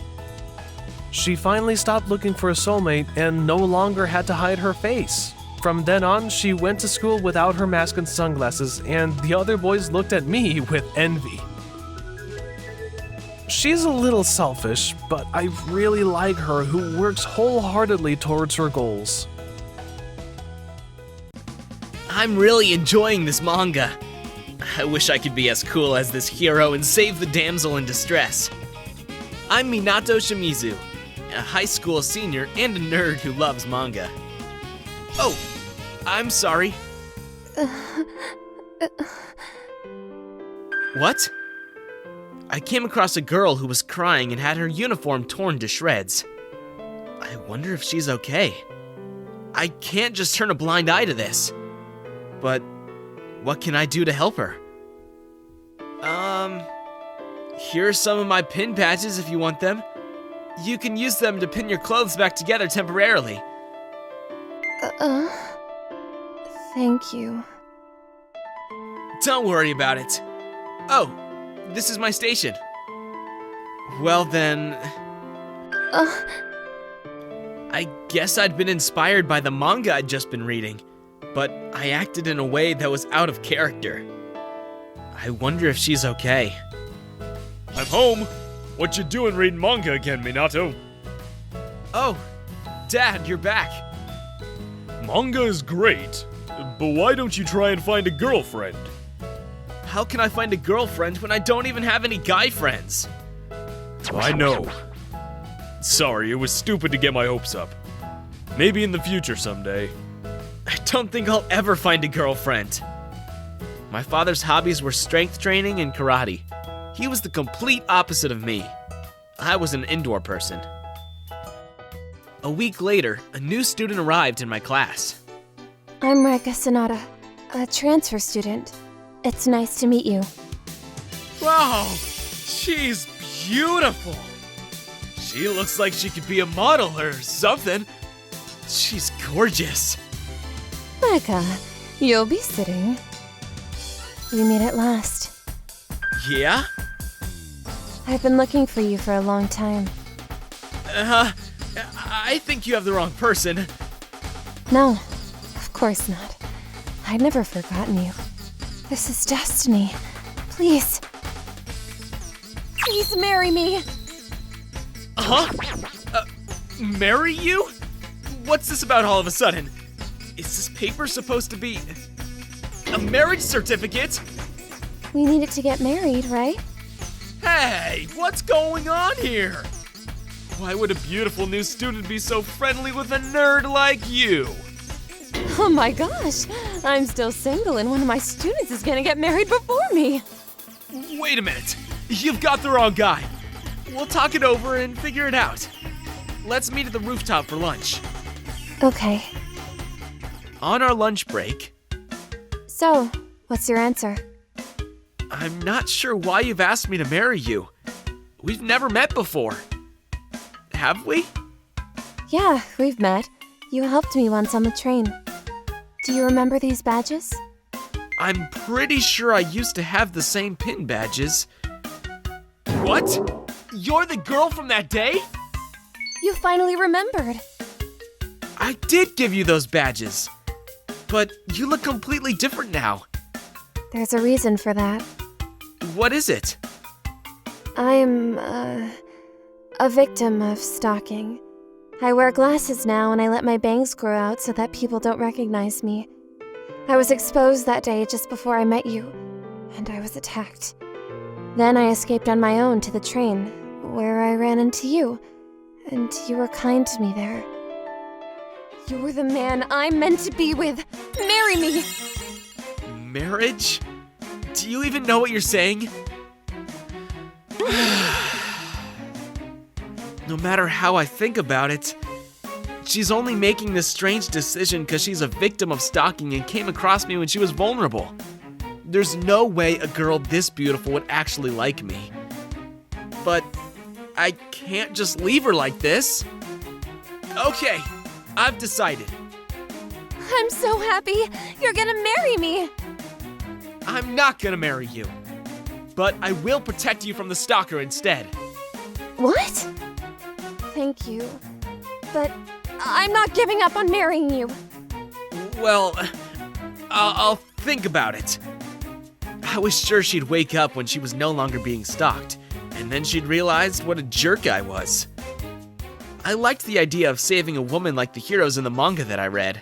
Speaker 5: She finally stopped looking for a soulmate and no longer had to hide her face. From then on, she went to school without her mask and sunglasses, and the other boys looked at me with envy. She's a little selfish, but I really like her who works wholeheartedly towards her goals.
Speaker 9: I'm really enjoying this manga. I wish I could be as cool as this hero and save the damsel in distress. I'm Minato Shimizu, a high school senior and a nerd who loves manga. Oh, I'm sorry. What? I came across a girl who was crying and had her uniform torn to shreds. I wonder if she's okay. I can't just turn a blind eye to this. But what can I do to help her? Here are some of my pin patches if you want them. You can use them to pin your clothes back together temporarily.
Speaker 6: Thank you.
Speaker 9: Don't worry about it. Oh, this is my station. Well then... I guess I'd been inspired by the manga I'd just been reading, but I acted in a way that was out of character. I wonder if she's okay.
Speaker 3: I'm home. What you doing reading manga again, Minato?
Speaker 9: Oh, Dad, you're back.
Speaker 3: Manga is great, but why don't you try and find a girlfriend?
Speaker 9: How can I find a girlfriend when I don't even have any guy friends?
Speaker 3: I know. Sorry, it was stupid to get my hopes up. Maybe in the future someday.
Speaker 9: I don't think I'll ever find a girlfriend. My father's hobbies were strength training and karate. He was the complete opposite of me. I was an indoor person. A week later, a new student arrived in my class.
Speaker 6: I'm Reika Sonata, a transfer student. It's nice to meet you.
Speaker 9: Wow, she's beautiful. She looks like she could be a model or something. She's gorgeous.
Speaker 6: Reika, you'll be sitting. We meet at last.
Speaker 9: Yeah?
Speaker 6: I've been looking for you for a long time.
Speaker 9: I think you have the wrong person.
Speaker 6: No, of course not. I'd never forgotten you. This is destiny. Please. Please marry me.
Speaker 9: Huh? Marry you? What's this about all of a sudden? Is this paper supposed to be a marriage certificate?
Speaker 6: We needed to get married, right?
Speaker 9: Hey, what's going on here? Why would a beautiful new student be so friendly with a nerd like you?
Speaker 2: Oh my gosh, I'm still single and one of my students is gonna get married before me.
Speaker 9: Wait a minute, you've got the wrong guy. We'll talk it over and figure it out. Let's meet at the rooftop for lunch.
Speaker 2: Okay.
Speaker 9: On our lunch break,
Speaker 2: So, what's your answer?
Speaker 9: I'm not sure why you've asked me to marry you. We've never met before. Have we?
Speaker 2: Yeah, we've met. You helped me once on the train. Do you remember these badges?
Speaker 9: I'm pretty sure I used to have the same pin badges. What? You're the girl from that day?
Speaker 2: You finally remembered.
Speaker 9: I did give you those badges. But you look completely different now.
Speaker 2: There's a reason for that.
Speaker 9: What is it?
Speaker 2: I'm, a victim of stalking. I wear glasses now and I let my bangs grow out so that people don't recognize me. I was exposed that day just before I met you, and I was attacked. Then I escaped on my own to the train, where I ran into you, and you were kind to me there. You're the man I'm meant to be with. Marry me!
Speaker 9: Marriage? Do you even know what you're saying? No matter how I think about it, she's only making this strange decision because she's a victim of stalking and came across me when she was vulnerable. There's no way a girl this beautiful would actually like me. But I can't just leave her like this. Okay, I've decided.
Speaker 2: I'm so happy. You're gonna marry me.
Speaker 9: I'm not gonna marry you. But I will protect you from the stalker instead.
Speaker 2: What? Thank you. But I'm not giving up on marrying you.
Speaker 9: Well, I'll think about it. I was sure she'd wake up when she was no longer being stalked, and then she'd realize what a jerk I was. I liked the idea of saving a woman like the heroes in the manga that I read.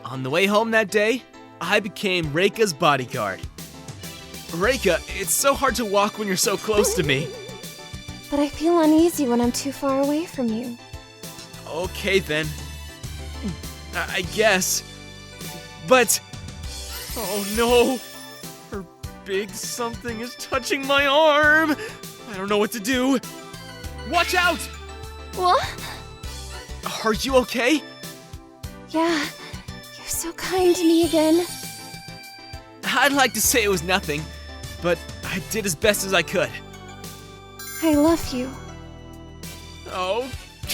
Speaker 9: On the way home that day, I became Reika's bodyguard. Reika, it's so hard to walk when you're so close to me.
Speaker 2: But I feel uneasy when I'm too far away from you.
Speaker 9: Okay then. I guess. But... oh no! Her big something is touching my arm! I don't know what to do. Watch out!
Speaker 2: What?
Speaker 9: Are you okay?
Speaker 2: Yeah, you're so kind to me again.
Speaker 9: I'd like to say it was nothing, but I did as best as I could.
Speaker 2: I love you.
Speaker 9: Oh,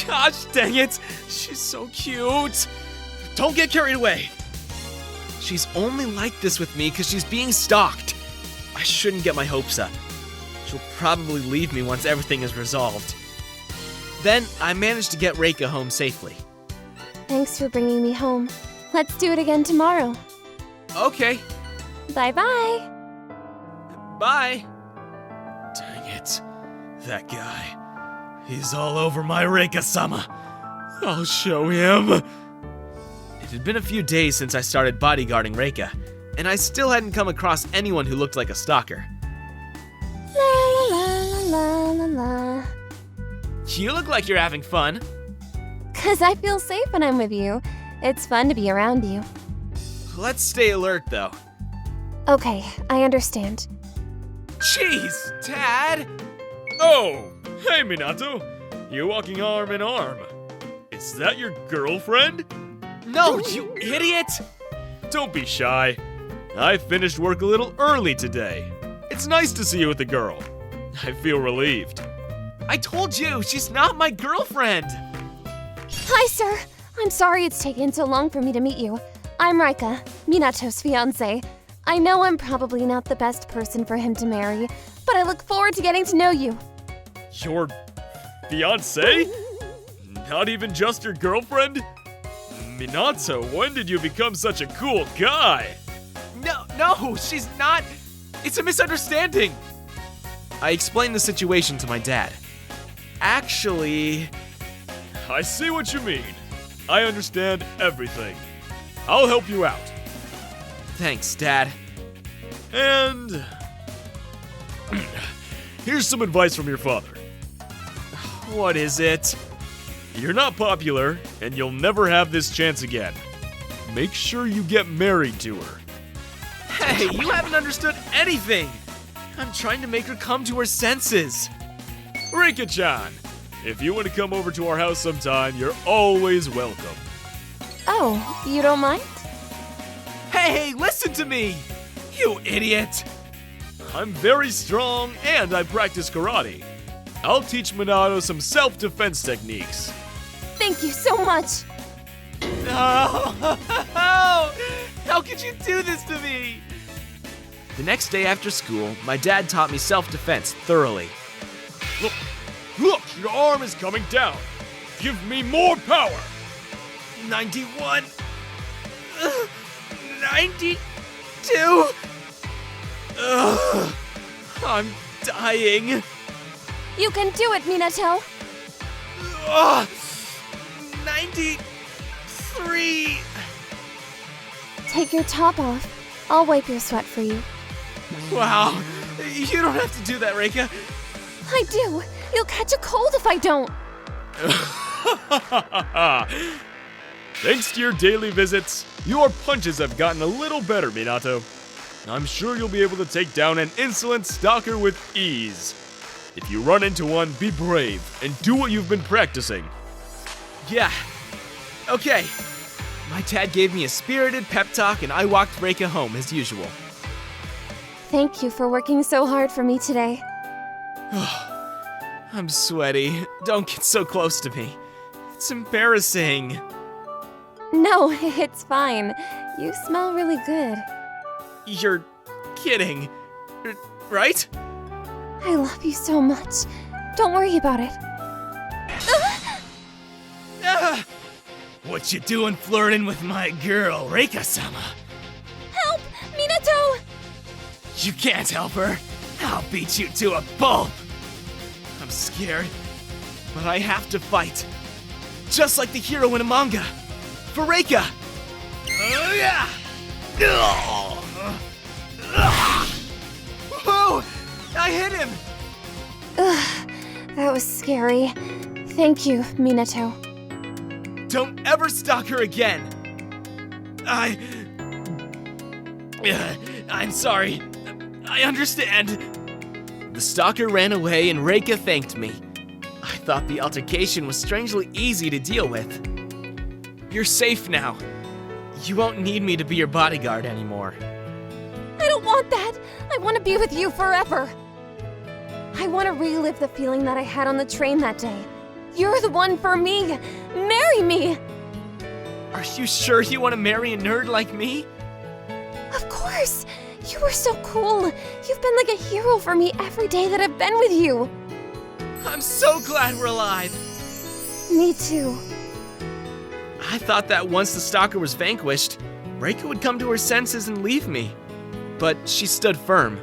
Speaker 9: gosh dang it! She's so cute! Don't get carried away! She's only like this with me because she's being stalked. I shouldn't get my hopes up. She'll probably leave me once everything is resolved. Then I managed to get Reika home safely.
Speaker 2: Thanks for bringing me home. Let's do it again tomorrow.
Speaker 9: Okay,
Speaker 2: Bye-bye.
Speaker 9: bye! Dang it. That guy. He's all over my Reika-sama. I'll show him. It had been a few days since I started bodyguarding Reika, and I still hadn't come across anyone who looked like a stalker.
Speaker 2: La la la la la.
Speaker 9: You look like you're having fun.
Speaker 2: 'Cause I feel safe when I'm with you. It's fun to be around you.
Speaker 9: Let's stay alert, though.
Speaker 2: Okay, I understand.
Speaker 9: Jeez, Dad!
Speaker 3: Oh, hey Minato. You walking arm in arm. Is that your girlfriend?
Speaker 9: No, you idiot!
Speaker 3: Don't be shy. I finished work a little early today. It's nice to see you with the girl. I feel relieved.
Speaker 9: I told you, she's not my girlfriend!
Speaker 2: Hi, sir. I'm sorry it's taken so long for me to meet you. I'm Reika, Minato's fiancé. I know I'm probably not the best person for him to marry, but I look forward to getting to know you.
Speaker 3: Your fiancé? Not even just your girlfriend? Minato, when did you become such a cool guy?
Speaker 9: No, she's not. It's a misunderstanding. I explained the situation to my dad. Actually,
Speaker 3: I see what you mean. I understand everything. I'll help you out.
Speaker 9: thanks, Dad.
Speaker 3: And here's some advice from your father.
Speaker 9: What is it?
Speaker 3: You're not popular, and you'll never have this chance again. Make sure you get married to her.
Speaker 9: Hey, you haven't understood anything. I'm trying to make her come to her senses.
Speaker 7: Reika-chan! If you want to come over to our house sometime, you're always welcome.
Speaker 2: Oh, you don't mind?
Speaker 9: Hey, listen to me! You idiot!
Speaker 7: I'm very strong and I practice karate. I'll teach Minato some self-defense techniques.
Speaker 2: Thank you so much.
Speaker 9: No! How could you do this to me? The next day after school, my dad taught me self-defense thoroughly.
Speaker 7: Look, your arm is coming down. Give me more power.
Speaker 9: 91. 92. Ugh, I'm dying.
Speaker 2: You can do it, Minato.
Speaker 9: Ugh, 93.
Speaker 2: Take your top off. I'll wipe your sweat for you.
Speaker 9: Wow, you don't have to do that, Reika.
Speaker 2: I do. You'll catch a cold if I don't.
Speaker 7: Thanks to your daily visits, your punches have gotten a little better, Minato. I'm sure you'll be able to take down an insolent stalker with ease. If you run into one, be brave and do what you've been practicing.
Speaker 9: Yeah. Okay. My dad gave me a spirited pep talk and I walked Reika home as usual.
Speaker 2: Thank you for working so hard for me today.
Speaker 9: I'm sweaty. Don't get so close to me. It's embarrassing.
Speaker 2: No, it's fine. You smell really good.
Speaker 9: You're kidding, right?
Speaker 2: I love you so much. Don't worry about it.
Speaker 9: What you doing flirting with my girl, Reika-sama?
Speaker 2: Help! Minato!
Speaker 9: You can't help her. I'll beat you to a pulp. I'm scared, but I have to fight. Just like the hero in a manga. For Reika! Yeah! Whoa! I hit him!
Speaker 2: That was scary. Thank you, Minato.
Speaker 9: Don't ever stalk her again! I'm sorry. I understand. The stalker ran away and Reika thanked me. I thought the altercation was strangely easy to deal with. You're safe now. You won't need me to be your bodyguard anymore.
Speaker 2: I don't want that. I want to be with you forever. I want to relive the feeling that I had on the train that day. You're the one for me. Marry me.
Speaker 9: Are you sure you want to marry a nerd like me?
Speaker 2: Of course. You were so cool. You've been like a hero for me every day that I've been with you.
Speaker 9: I'm so glad we're alive.
Speaker 2: Me too.
Speaker 9: I thought that once the stalker was vanquished, Reika would come to her senses and leave me. But she stood firm.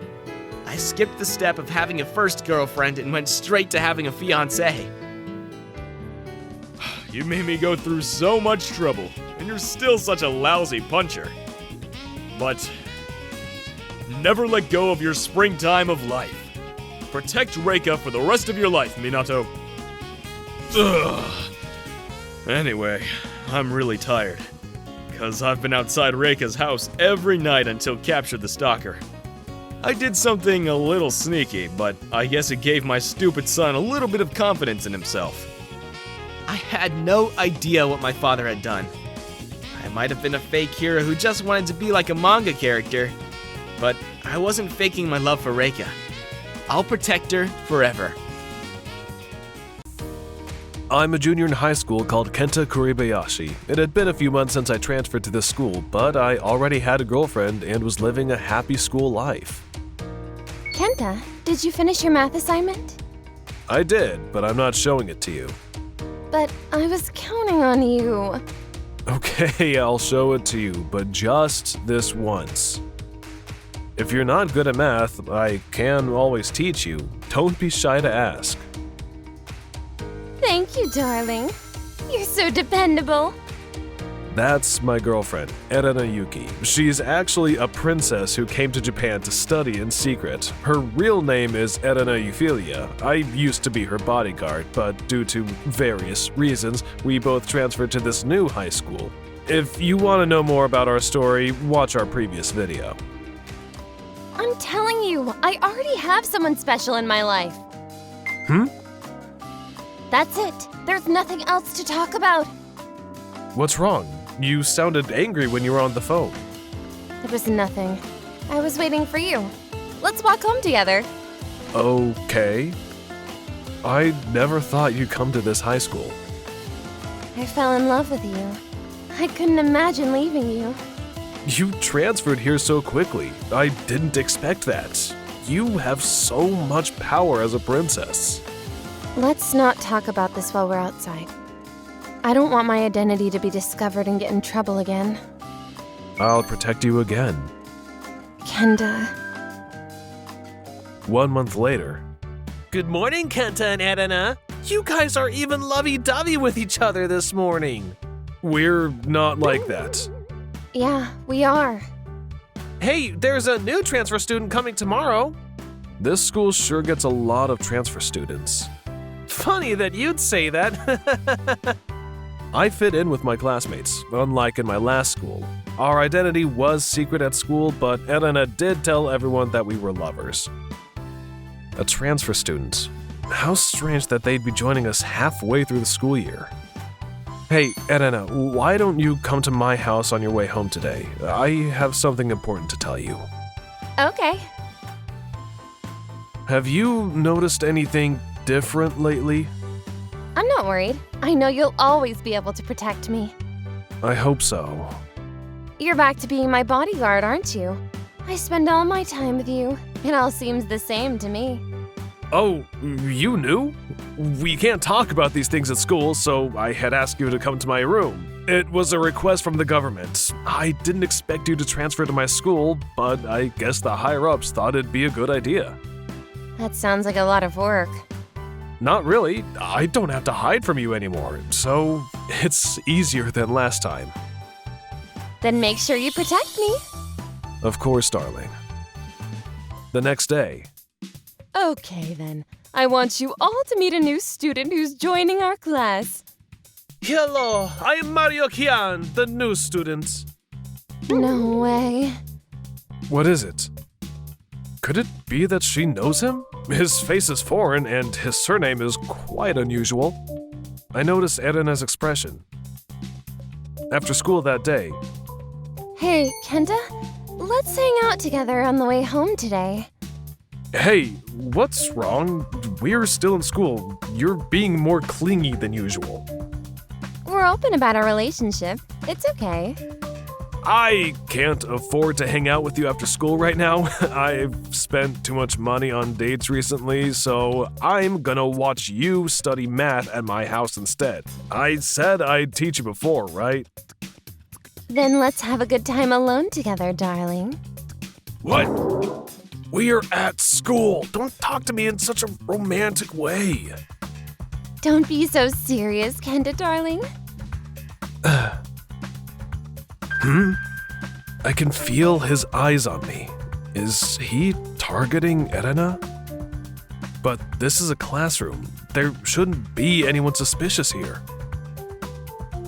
Speaker 9: I skipped the step of having a first girlfriend and went straight to having a fiancé.
Speaker 7: You made me go through so much trouble, and you're still such a lousy puncher. But never let go of your springtime of life. Protect Reika for the rest of your life, Minato. Ugh. Anyway, I'm really tired. Because I've been outside Reika's house every night until captured the stalker. I did something a little sneaky, but I guess it gave my stupid son a little bit of confidence in himself.
Speaker 9: I had no idea what my father had done. I might have been a fake hero who just wanted to be like a manga character, but I wasn't faking my love for Reika. I'll protect her forever.
Speaker 5: I'm a junior in high school called Kenta Kuribayashi. It had been a few months since I transferred to this school, but I already had a girlfriend and was living a happy school life.
Speaker 2: Kenta, did you finish your math assignment?
Speaker 5: I did, but I'm not showing it to you.
Speaker 2: But I was counting on you.
Speaker 5: Okay, I'll show it to you, but just this once. If you're not good at math, I can always teach you. Don't be shy to ask.
Speaker 2: Thank you, darling. You're so dependable.
Speaker 5: That's my girlfriend, Erena Yuki. She's actually a princess who came to Japan to study in secret. Her real name is Erena Euphilia. I used to be her bodyguard, but due to various reasons, we both transferred to this new high school. If you want to know more about our story, watch our previous video.
Speaker 2: I'm telling you, I already have someone special in my life. That's it. There's nothing else to talk about.
Speaker 5: What's wrong? You sounded angry when you were on the phone.
Speaker 2: It was nothing. I was waiting for you. Let's walk home together.
Speaker 5: Okay. I never thought you'd come to this high school.
Speaker 2: I fell in love with you. I couldn't imagine leaving you.
Speaker 5: You transferred here so quickly. I didn't expect that. You have so much power as a princess.
Speaker 2: Let's not talk about this while we're outside. I don't want my identity to be discovered and get in trouble again.
Speaker 5: I'll protect you again.
Speaker 2: Kenta.
Speaker 5: 1 month later.
Speaker 10: Good morning, Kenta and Erena. You guys are even lovey-dovey with each other this morning.
Speaker 5: We're not like that.
Speaker 2: Yeah, we are.
Speaker 10: Hey, there's a new transfer student coming tomorrow.
Speaker 5: This school sure gets a lot of transfer students.
Speaker 10: Funny that you'd say that.
Speaker 5: I fit in with my classmates, unlike in my last school. Our identity was secret at school, but Erena did tell everyone that we were lovers. A transfer student. How strange that they'd be joining us halfway through the school year. Hey, Erena, why don't you come to my house on your way home today? I have something important to tell you.
Speaker 2: Okay.
Speaker 5: Have you noticed anything different lately?
Speaker 2: I'm not worried. I know you'll always be able to protect me.
Speaker 5: I hope so.
Speaker 2: You're back to being my bodyguard, aren't you? I spend all my time with you. It all seems the same to me.
Speaker 5: Oh, you knew? We can't talk about these things at school, so I had asked you to come to my room. It was a request from the government. I didn't expect you to transfer to my school, but I guess the higher-ups thought it'd be a good idea.
Speaker 2: That sounds like a lot of work.
Speaker 5: Not really. I don't have to hide from you anymore, so it's easier than last time.
Speaker 2: Then make sure you protect me.
Speaker 5: Of course, darling. The next day.
Speaker 2: Okay, then. I want you all to meet a new student who's joining our class.
Speaker 10: Hello, I'm Mario Kian, the new student.
Speaker 2: No way.
Speaker 5: What is it? Could it be that she knows him? His face is foreign and his surname is quite unusual. I noticed Erena's expression. After school that day.
Speaker 2: Hey, Kenta, let's hang out together on the way home today.
Speaker 5: Hey, what's wrong? We're still in school. You're being more clingy than usual.
Speaker 2: We're open about our relationship. It's okay.
Speaker 5: I can't afford to hang out with you after school right now. I've spent too much money on dates recently, so I'm gonna watch you study math at my house instead. I said I'd teach you before, right?
Speaker 2: Then let's have a good time alone together, darling.
Speaker 5: What? We're at school. Don't talk to me in such a romantic way.
Speaker 2: Don't be so serious, Kenta, darling.
Speaker 5: I can feel his eyes on me. Is he targeting Erena? But this is a classroom. There shouldn't be anyone suspicious here.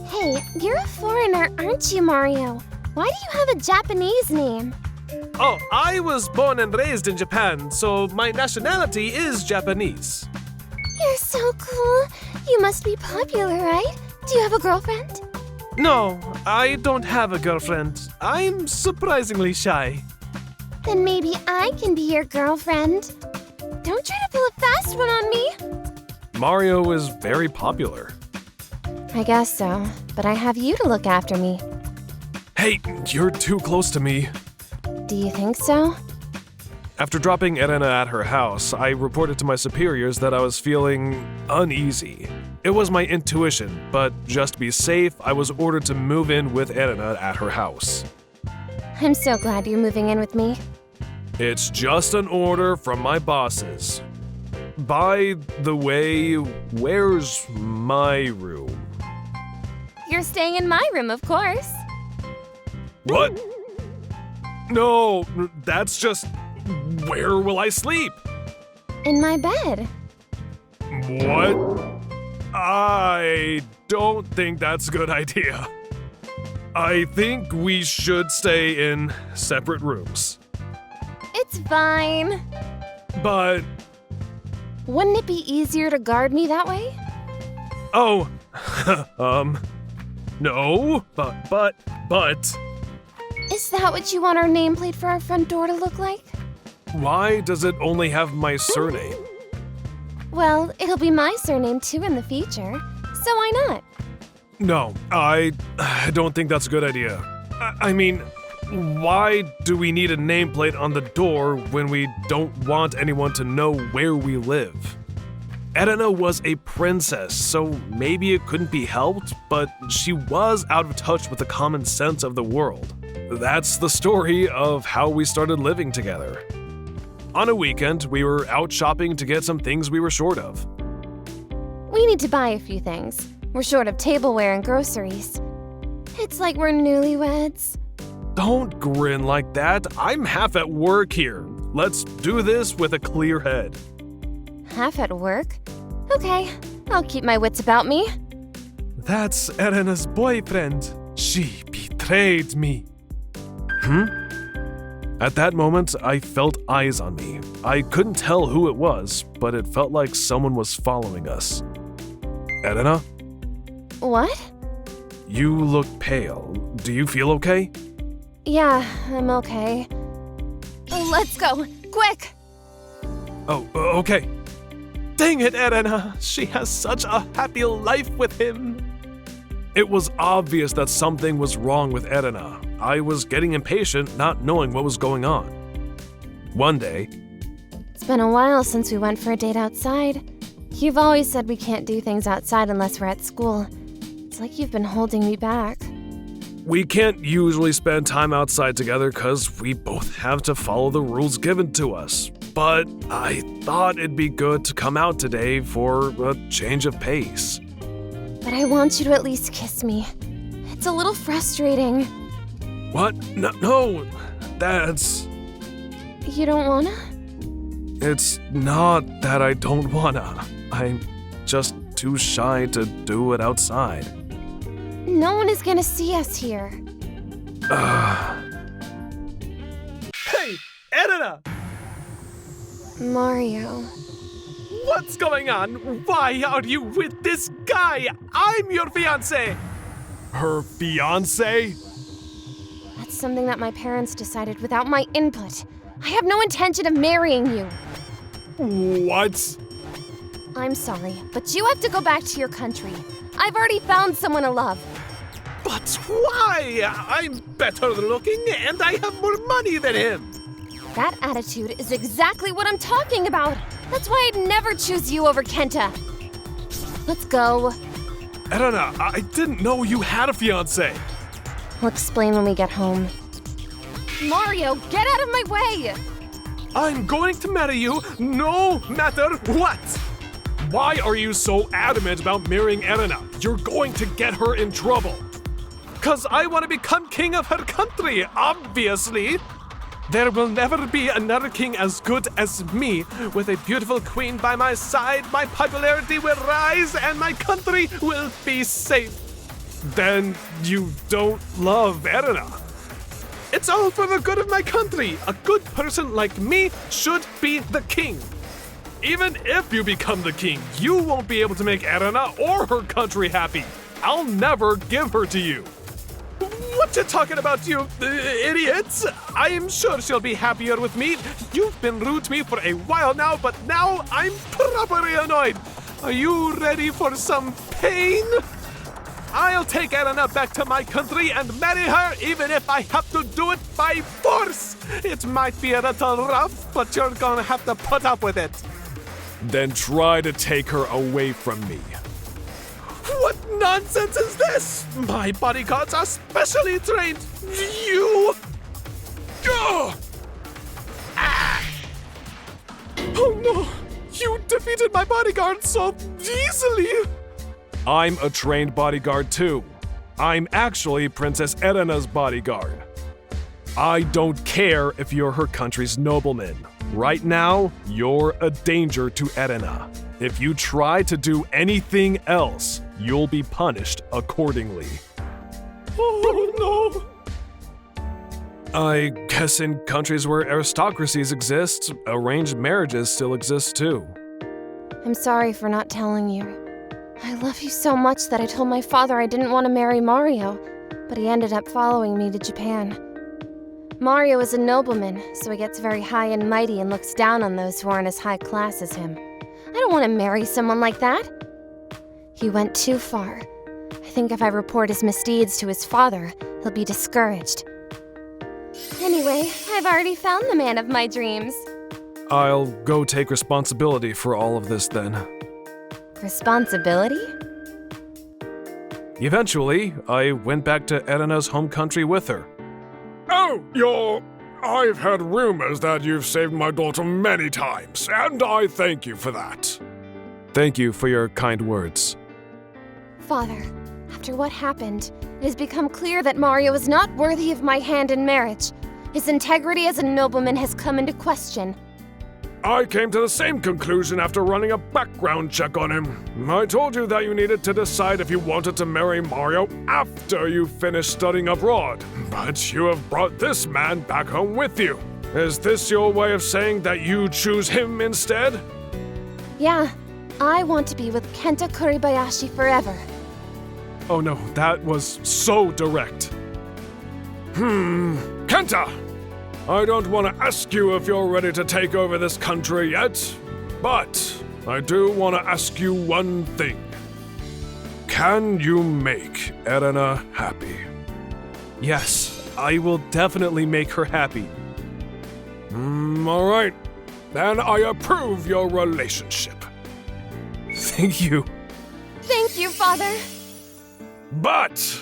Speaker 6: Hey, you're a foreigner, aren't you, Mario? Why do you have a Japanese name?
Speaker 10: Oh, I was born and raised in Japan, so my nationality is Japanese.
Speaker 6: You're so cool. You must be popular, right? Do you have a girlfriend?
Speaker 10: No, I don't have a girlfriend. I'm surprisingly shy.
Speaker 6: Then maybe I can be your girlfriend. Don't try to pull a fast one on me.
Speaker 5: Mario is very popular.
Speaker 2: I guess so, but I have you to look after me.
Speaker 5: Hey, you're too close to me.
Speaker 2: Do you think so?
Speaker 5: After dropping Erena at her house, I reported to my superiors that I was feeling uneasy. It was my intuition, but just to be safe, I was ordered to move in with Erena at her house.
Speaker 2: I'm so glad you're moving in with me.
Speaker 5: It's just an order from my bosses. By the way, where's my room?
Speaker 2: You're staying in my room, of course.
Speaker 5: What? No, that's just... Where will I sleep?
Speaker 2: In my bed.
Speaker 5: What? I don't think that's a good idea. I think we should stay in separate rooms.
Speaker 2: It's fine.
Speaker 5: But
Speaker 2: Wouldn't it be easier to guard me that way?
Speaker 7: Oh, no, but.
Speaker 6: Is that what you want our nameplate for our front door to look like?
Speaker 7: Why does it only have my surname?
Speaker 6: Well, it'll be my surname too in the future, so why not?
Speaker 7: No, I don't think that's a good idea. I mean, why do we need a nameplate on the door when we don't want anyone to know where we live? Erena was a princess, so maybe it couldn't be helped, but she was out of touch with the common sense of the world. That's the story of how we started living together. On a weekend, we were out shopping to get some things we were short of.
Speaker 6: We need to buy a few things. We're short of tableware and groceries. It's like we're newlyweds.
Speaker 7: Don't grin like that. I'm half at work here. Let's do this with a clear head.
Speaker 6: Half at work? Okay, I'll keep my wits about me.
Speaker 7: That's Erena's boyfriend. She betrayed me. At that moment, I felt eyes on me. I couldn't tell who it was, but it felt like someone was following us. Erena?
Speaker 6: What?
Speaker 7: You look pale. Do you feel okay?
Speaker 6: Yeah, I'm okay. Let's go, quick!
Speaker 7: Oh, okay.
Speaker 5: Dang it, Erena! She has such a happy life with him!
Speaker 7: It was obvious that something was wrong with Erena. I was getting impatient, not knowing what was going on. One day,
Speaker 6: It's been a while since we went for a date outside. You've always said we can't do things outside unless we're at school. It's like you've been holding me back.
Speaker 7: we can't usually spend time outside together because we both have to follow the rules given to us. But I thought it'd be good to come out today for a change of pace.
Speaker 6: But I want you to at least kiss me. It's a little frustrating.
Speaker 7: What? No, that's...
Speaker 6: You don't wanna?
Speaker 7: It's not that I don't wanna. I'm just too shy to do it outside.
Speaker 6: No one is gonna see us here.
Speaker 5: Hey, Erena!
Speaker 6: Mario.
Speaker 5: What's going on? Why are you with this guy? I'm your fiancé!
Speaker 7: Her fiancé?
Speaker 6: That's something that my parents decided without my input. I have no intention of marrying you.
Speaker 7: What?
Speaker 6: I'm sorry, but you have to go back to your country. I've already found someone to love.
Speaker 5: But why? I'm better looking and I have more money than him.
Speaker 6: That attitude is exactly what I'm talking about. That's why I'd never choose you over Kenta. Let's go.
Speaker 7: Erena, I didn't know you had a fiancé.
Speaker 6: I'll explain when we get home. Mario, get out of my way!
Speaker 7: I'm going to marry you no matter what. Why are you so adamant about marrying Erena? You're going to get her in trouble.
Speaker 5: 'Cause I want to become king of her country, obviously. There will never be another king as good as me. With a beautiful queen by my side, my popularity will rise and my country will be safe.
Speaker 7: Then you don't love Erena.
Speaker 5: It's all for the good of my country. A good person like me should be the king.
Speaker 7: Even if you become the king, you won't be able to make Erena or her country happy. I'll never give her to you.
Speaker 5: What you talking about, you idiots? I am sure she'll be happier with me. You've been rude to me for a while now, but now I'm properly annoyed. Are you ready for some pain? I'll take Erena back to my country and marry her even if I have to do it by force. It might be a little rough, but you're gonna have to put up with it.
Speaker 7: Then try to take her away from me.
Speaker 5: What nonsense is this? My bodyguards are specially trained. You... Ugh! Ah! Oh no! You defeated my bodyguard so easily!
Speaker 7: I'm a trained bodyguard too. I'm actually Princess Erena's bodyguard. I don't care if you're her country's nobleman. Right now, you're a danger to Erena. If you try to do anything else, you'll be punished accordingly.
Speaker 5: Oh no!
Speaker 7: I guess in countries where aristocracies exist, arranged marriages still exist too.
Speaker 6: I'm sorry for not telling you.
Speaker 2: I love you so much that I told my father I didn't want to marry Mario, but he ended up following me to Japan. Mario is a nobleman, so he gets very high and mighty and looks down on those who aren't as high class as him. I don't want to marry someone like that. He went too far. I think if I report his misdeeds to his father, he'll be discouraged. Anyway, I've already found the man of my dreams.
Speaker 7: I'll go take responsibility for all of this then.
Speaker 2: Responsibility?
Speaker 7: Eventually, I went back to Erena's home country with her. Oh, I've heard rumors that you've saved my daughter many times, and I thank you for that. Thank you for your kind words.
Speaker 2: Father, after what happened, it has become clear that Mario is not worthy of my hand in marriage. His integrity as a nobleman has come into question.
Speaker 7: I came to the same conclusion after running a background check on him. I told you that you needed to decide if you wanted to marry Mario after you finished studying abroad, but you have brought this man back home with you. Is this your way of saying that you choose him instead?
Speaker 2: Yeah, I want to be with Kenta Kuribayashi forever.
Speaker 7: Oh no, that was so direct. Kenta! I don't want to ask you if you're ready to take over this country yet, but I do want to ask you one thing. Can you make Erena happy? Yes, I will definitely make her happy. Alright. Then I approve your relationship. Thank you.
Speaker 2: Thank you, Father.
Speaker 7: But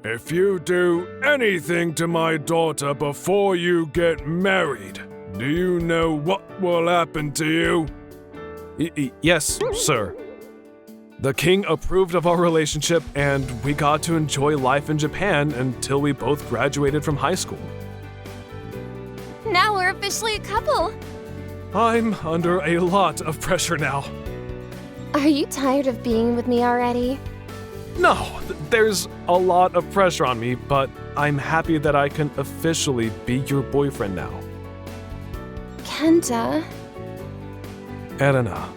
Speaker 7: if you do anything to my daughter before you get married, do you know what will happen to you? Yes, sir. The king approved of our relationship, and we got to enjoy life in Japan until we both graduated from high school.
Speaker 2: Now we're officially a couple.
Speaker 7: I'm under a lot of pressure now.
Speaker 2: Are you tired of being with me already?
Speaker 7: No, there's a lot of pressure on me, but I'm happy that I can officially be your boyfriend now.
Speaker 2: Kenta.
Speaker 7: Erena.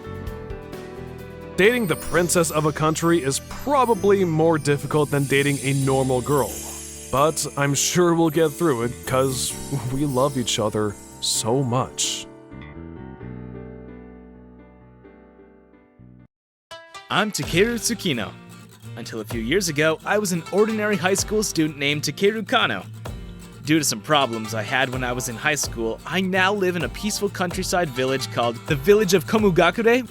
Speaker 7: Dating the princess of a country is probably more difficult than dating a normal girl, but I'm sure we'll get through it because we love each other so much.
Speaker 9: I'm Takeru Tsukino. Until a few years ago, I was an ordinary high school student named Takeru Kano. Due to some problems I had when I was in high school, I now live in a peaceful countryside village called the Village of Komugakure.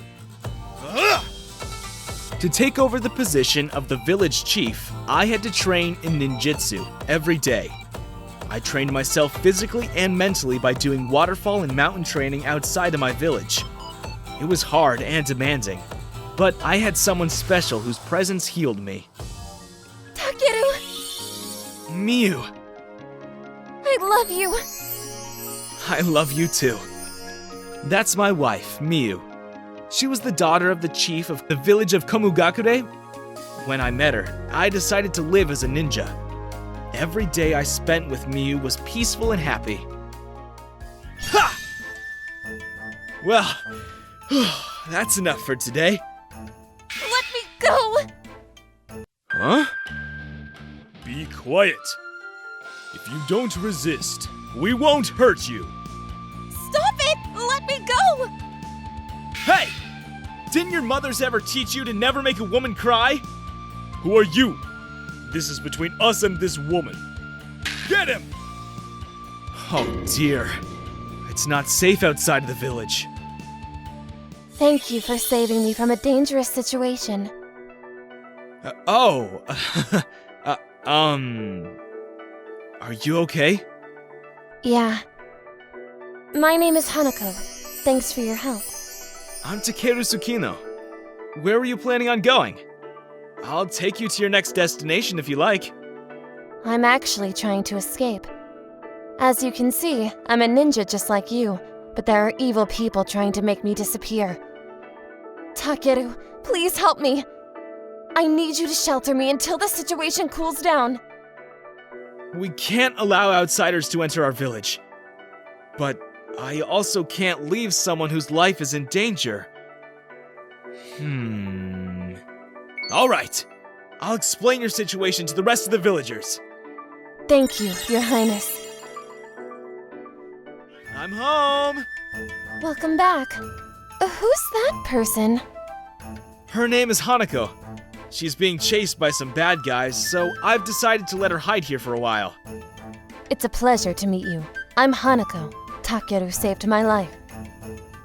Speaker 9: To take over the position of the village chief, I had to train in ninjutsu every day. I trained myself physically and mentally by doing waterfall and mountain training outside of my village. It was hard and demanding, but I had someone special whose presence healed me.
Speaker 2: Takeru!
Speaker 9: Miu,
Speaker 2: I love you!
Speaker 9: I love you too. That's my wife, Miu. She was the daughter of the chief of the village of Komugakure. When I met her, I decided to live as a ninja. Every day I spent with Miu was peaceful and happy. Ha! Well, that's enough for today.
Speaker 2: Let me go!
Speaker 3: Huh? Be quiet. If you don't resist, we won't hurt you.
Speaker 2: Stop it! Let me go!
Speaker 9: Hey! Didn't your mothers ever teach you to never make a woman cry?
Speaker 3: Who are you? This is between us and this woman. Get him!
Speaker 9: Oh dear. It's not safe outside of the village.
Speaker 2: Thank you for saving me from a dangerous situation.
Speaker 9: Are you okay?
Speaker 2: Yeah. My name is Hanako. Thanks for your help.
Speaker 9: I'm Takeru Tsukino. Where were you planning on going? I'll take you to your next destination if you like.
Speaker 2: I'm actually trying to escape. As you can see, I'm a ninja just like you, but there are evil people trying to make me disappear. Takeru, please help me. I need you to shelter me until the situation cools down.
Speaker 9: We can't allow outsiders to enter our village. But I also can't leave someone whose life is in danger. Alright. I'll explain your situation to the rest of the villagers.
Speaker 2: Thank you, Your Highness.
Speaker 9: I'm home!
Speaker 2: Welcome back. Who's that person?
Speaker 9: Her name is Hanako. She's being chased by some bad guys, so I've decided to let her hide here for a while.
Speaker 2: It's a pleasure to meet you. I'm Hanako. Takeru saved my life.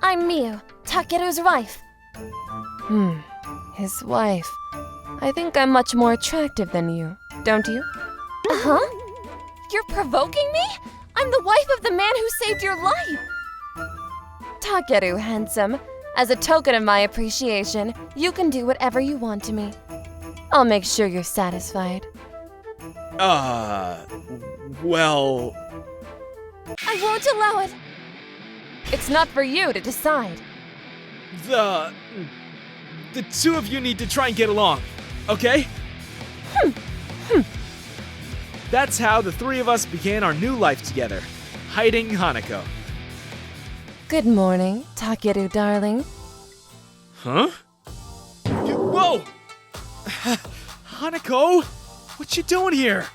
Speaker 2: I'm Miu, Takeru's wife. His wife. I think I'm much more attractive than you, don't you? Huh? You're provoking me? I'm the wife of the man who saved your life! Takeru, handsome. As a token of my appreciation, you can do whatever you want to me. I'll make sure you're satisfied.
Speaker 9: Well...
Speaker 2: I won't allow it! It's not for you to decide.
Speaker 9: The two of you need to try and get along, okay? That's how the three of us began our new life together, hiding Hanako.
Speaker 2: Good morning, Takeru darling.
Speaker 9: Huh? Whoa! Hanako! What you doing here?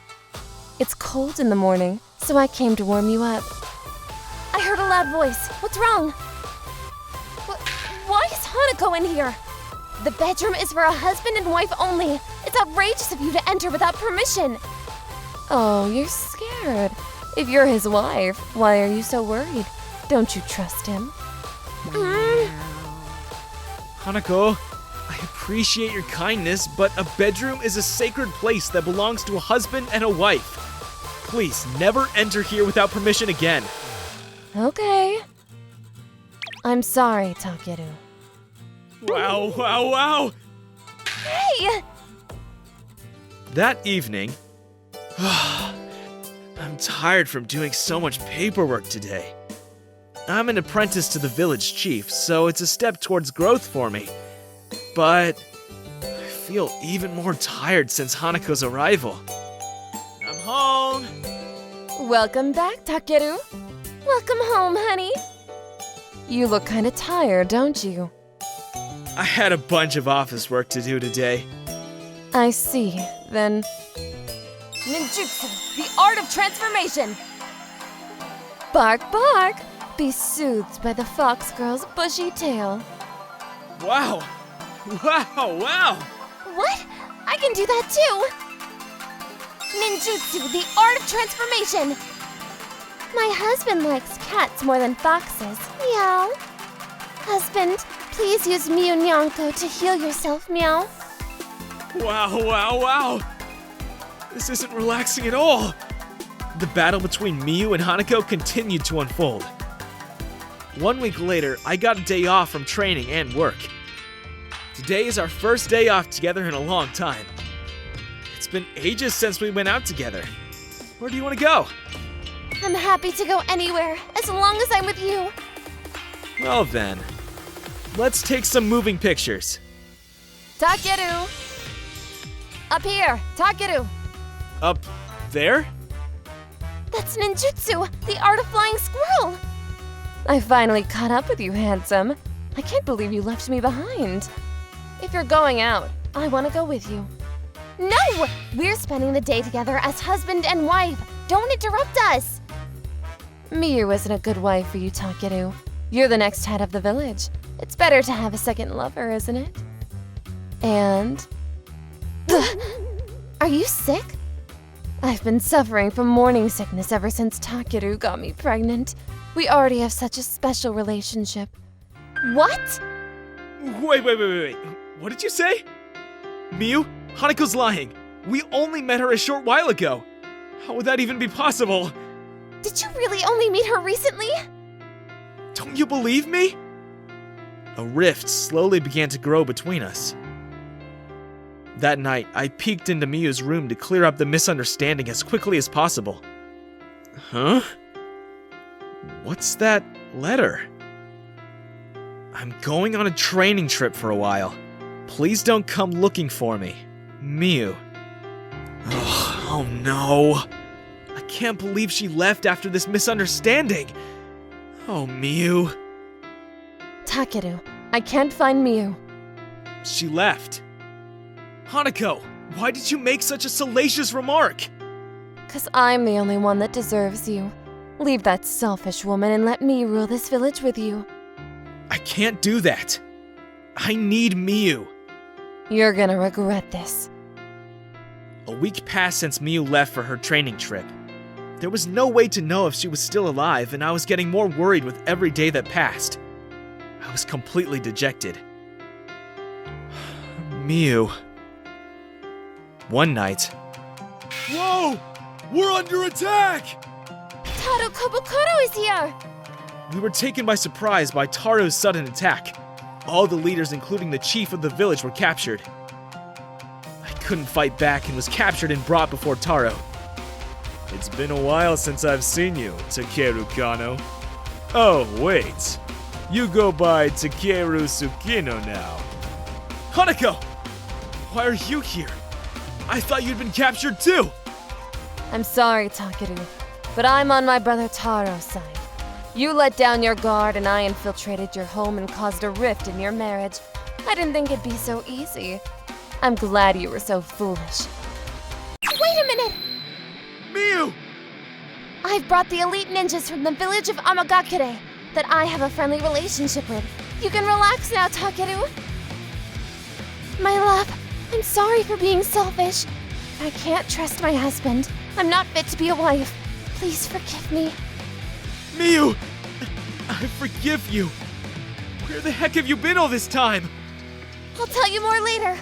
Speaker 2: It's cold in the morning, so I came to warm you up. I heard a loud voice. What's wrong? Why is Hanako in here? The bedroom is for a husband and wife only. It's outrageous of you to enter without permission. Oh, you're scared. If you're his wife, why are you so worried? Don't you trust him?
Speaker 9: Hanako, I appreciate your kindness, but a bedroom is a sacred place that belongs to a husband and a wife. Please, never enter here without permission again.
Speaker 2: Okay. I'm sorry, Takeru.
Speaker 9: Wow.
Speaker 2: Hey!
Speaker 9: That evening, I'm tired from doing so much paperwork today. I'm an apprentice to the village chief, so it's a step towards growth for me. But I feel even more tired since Hanako's arrival. I'm home!
Speaker 2: Welcome back, Takeru. Welcome home, honey. You look kinda tired, don't you?
Speaker 9: I had a bunch of office work to do today.
Speaker 2: I see. Then... Ninjutsu, the art of transformation! Bark, bark! Be soothed by the fox girl's bushy tail.
Speaker 9: Wow!
Speaker 2: What? I can do that too! Ninjutsu, the art of transformation! My husband likes cats more than foxes. Meow. Husband, please use Miu Nyanko to heal yourself, meow.
Speaker 9: Wow. This isn't relaxing at all. The battle between Miu and Hanako continued to unfold. 1 week later, I got a day off from training and work. Today is our first day off together in a long time. It's been ages since we went out together. Where do you want to go?
Speaker 2: I'm happy to go anywhere, as long as I'm with you.
Speaker 9: Well then, let's take some moving pictures.
Speaker 2: Takeru! Up here, Takeru!
Speaker 9: Up there?
Speaker 2: That's ninjutsu, the art of flying squirrel! I finally caught up with you, handsome. I can't believe you left me behind. If you're going out, I want to go with you. No! We're spending the day together as husband and wife. Don't interrupt us! Miu isn't a good wife for you, Takeru. You're the next head of the village. It's better to have a second lover, isn't it? And... Are you sick? I've been suffering from morning sickness ever since Takeru got me pregnant. We already have such a special relationship. What?
Speaker 9: Wait. What did you say? Miu, Hanako's lying. We only met her a short while ago. How would that even be possible?
Speaker 2: Did you really only meet her recently?
Speaker 9: Don't you believe me? A rift slowly began to grow between us. That night, I peeked into Miu's room to clear up the misunderstanding as quickly as possible. Huh? What's that letter? I'm going on a training trip for a while. Please don't come looking for me. Miu. Oh no. I can't believe she left after this misunderstanding. Oh, Miu.
Speaker 2: Takeru, I can't find Miu.
Speaker 9: She left. Hanako, why did you make such a salacious remark?
Speaker 8: 'Cause I'm the only one that deserves you. Leave that selfish woman and let me rule this village with you.
Speaker 9: I can't do that. I need Miu.
Speaker 8: You're gonna regret this.
Speaker 9: A week passed since Miu left for her training trip. There was no way to know if she was still alive, and I was getting more worried with every day that passed. I was completely dejected. Miu. One night.
Speaker 3: Whoa! We're under attack!
Speaker 6: Taro Kobukuro is here!
Speaker 9: We were taken by surprise by Taro's sudden attack. All the leaders, including the chief of the village, were captured. I couldn't fight back and was captured and brought before Taro. It's been a while since I've seen you, Takeru Kano. Oh, wait. You go by Takeru Tsukino now. Hanako! Why are you here? I thought you'd been captured too!
Speaker 8: I'm sorry, Takeru, but I'm on my brother Taro's side. You let down your guard and I infiltrated your home and caused a rift in your marriage. I didn't think it'd be so easy. I'm glad you were so foolish.
Speaker 6: Wait a minute!
Speaker 9: Miu!
Speaker 6: I've brought the elite ninjas from the village of Amagakure that I have a friendly relationship with. You can relax now, Takeru. My love, I'm sorry for being selfish. I can't trust my husband. I'm not fit to be a wife. Please forgive me.
Speaker 9: Miu! I forgive you. Where the heck have you been all this time?
Speaker 6: I'll tell you more later.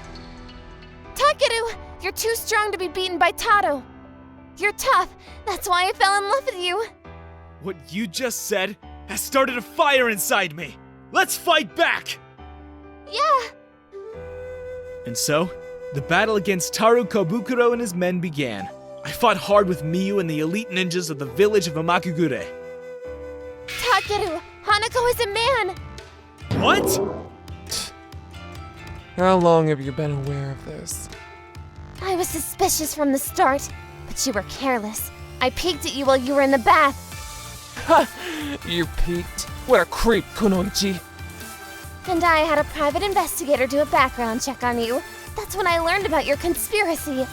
Speaker 6: Takeru, you're too strong to be beaten by Taro. You're tough. That's why I fell in love with you.
Speaker 9: What you just said has started a fire inside me. Let's fight back!
Speaker 6: Yeah.
Speaker 9: And so, the battle against Taro Kobukuro and his men began. I fought hard with Miu and the elite ninjas of the village of Amakugure.
Speaker 6: Takeru, Hanako is a man.
Speaker 9: What?
Speaker 11: How long have you been aware of this?
Speaker 6: I was suspicious from the start, but you were careless. I peeked at you while you were in the bath.
Speaker 11: Ha! You peeked? What a creep, Kunoichi!
Speaker 6: And I had a private investigator do a background check on you. That's when I learned about your conspiracy.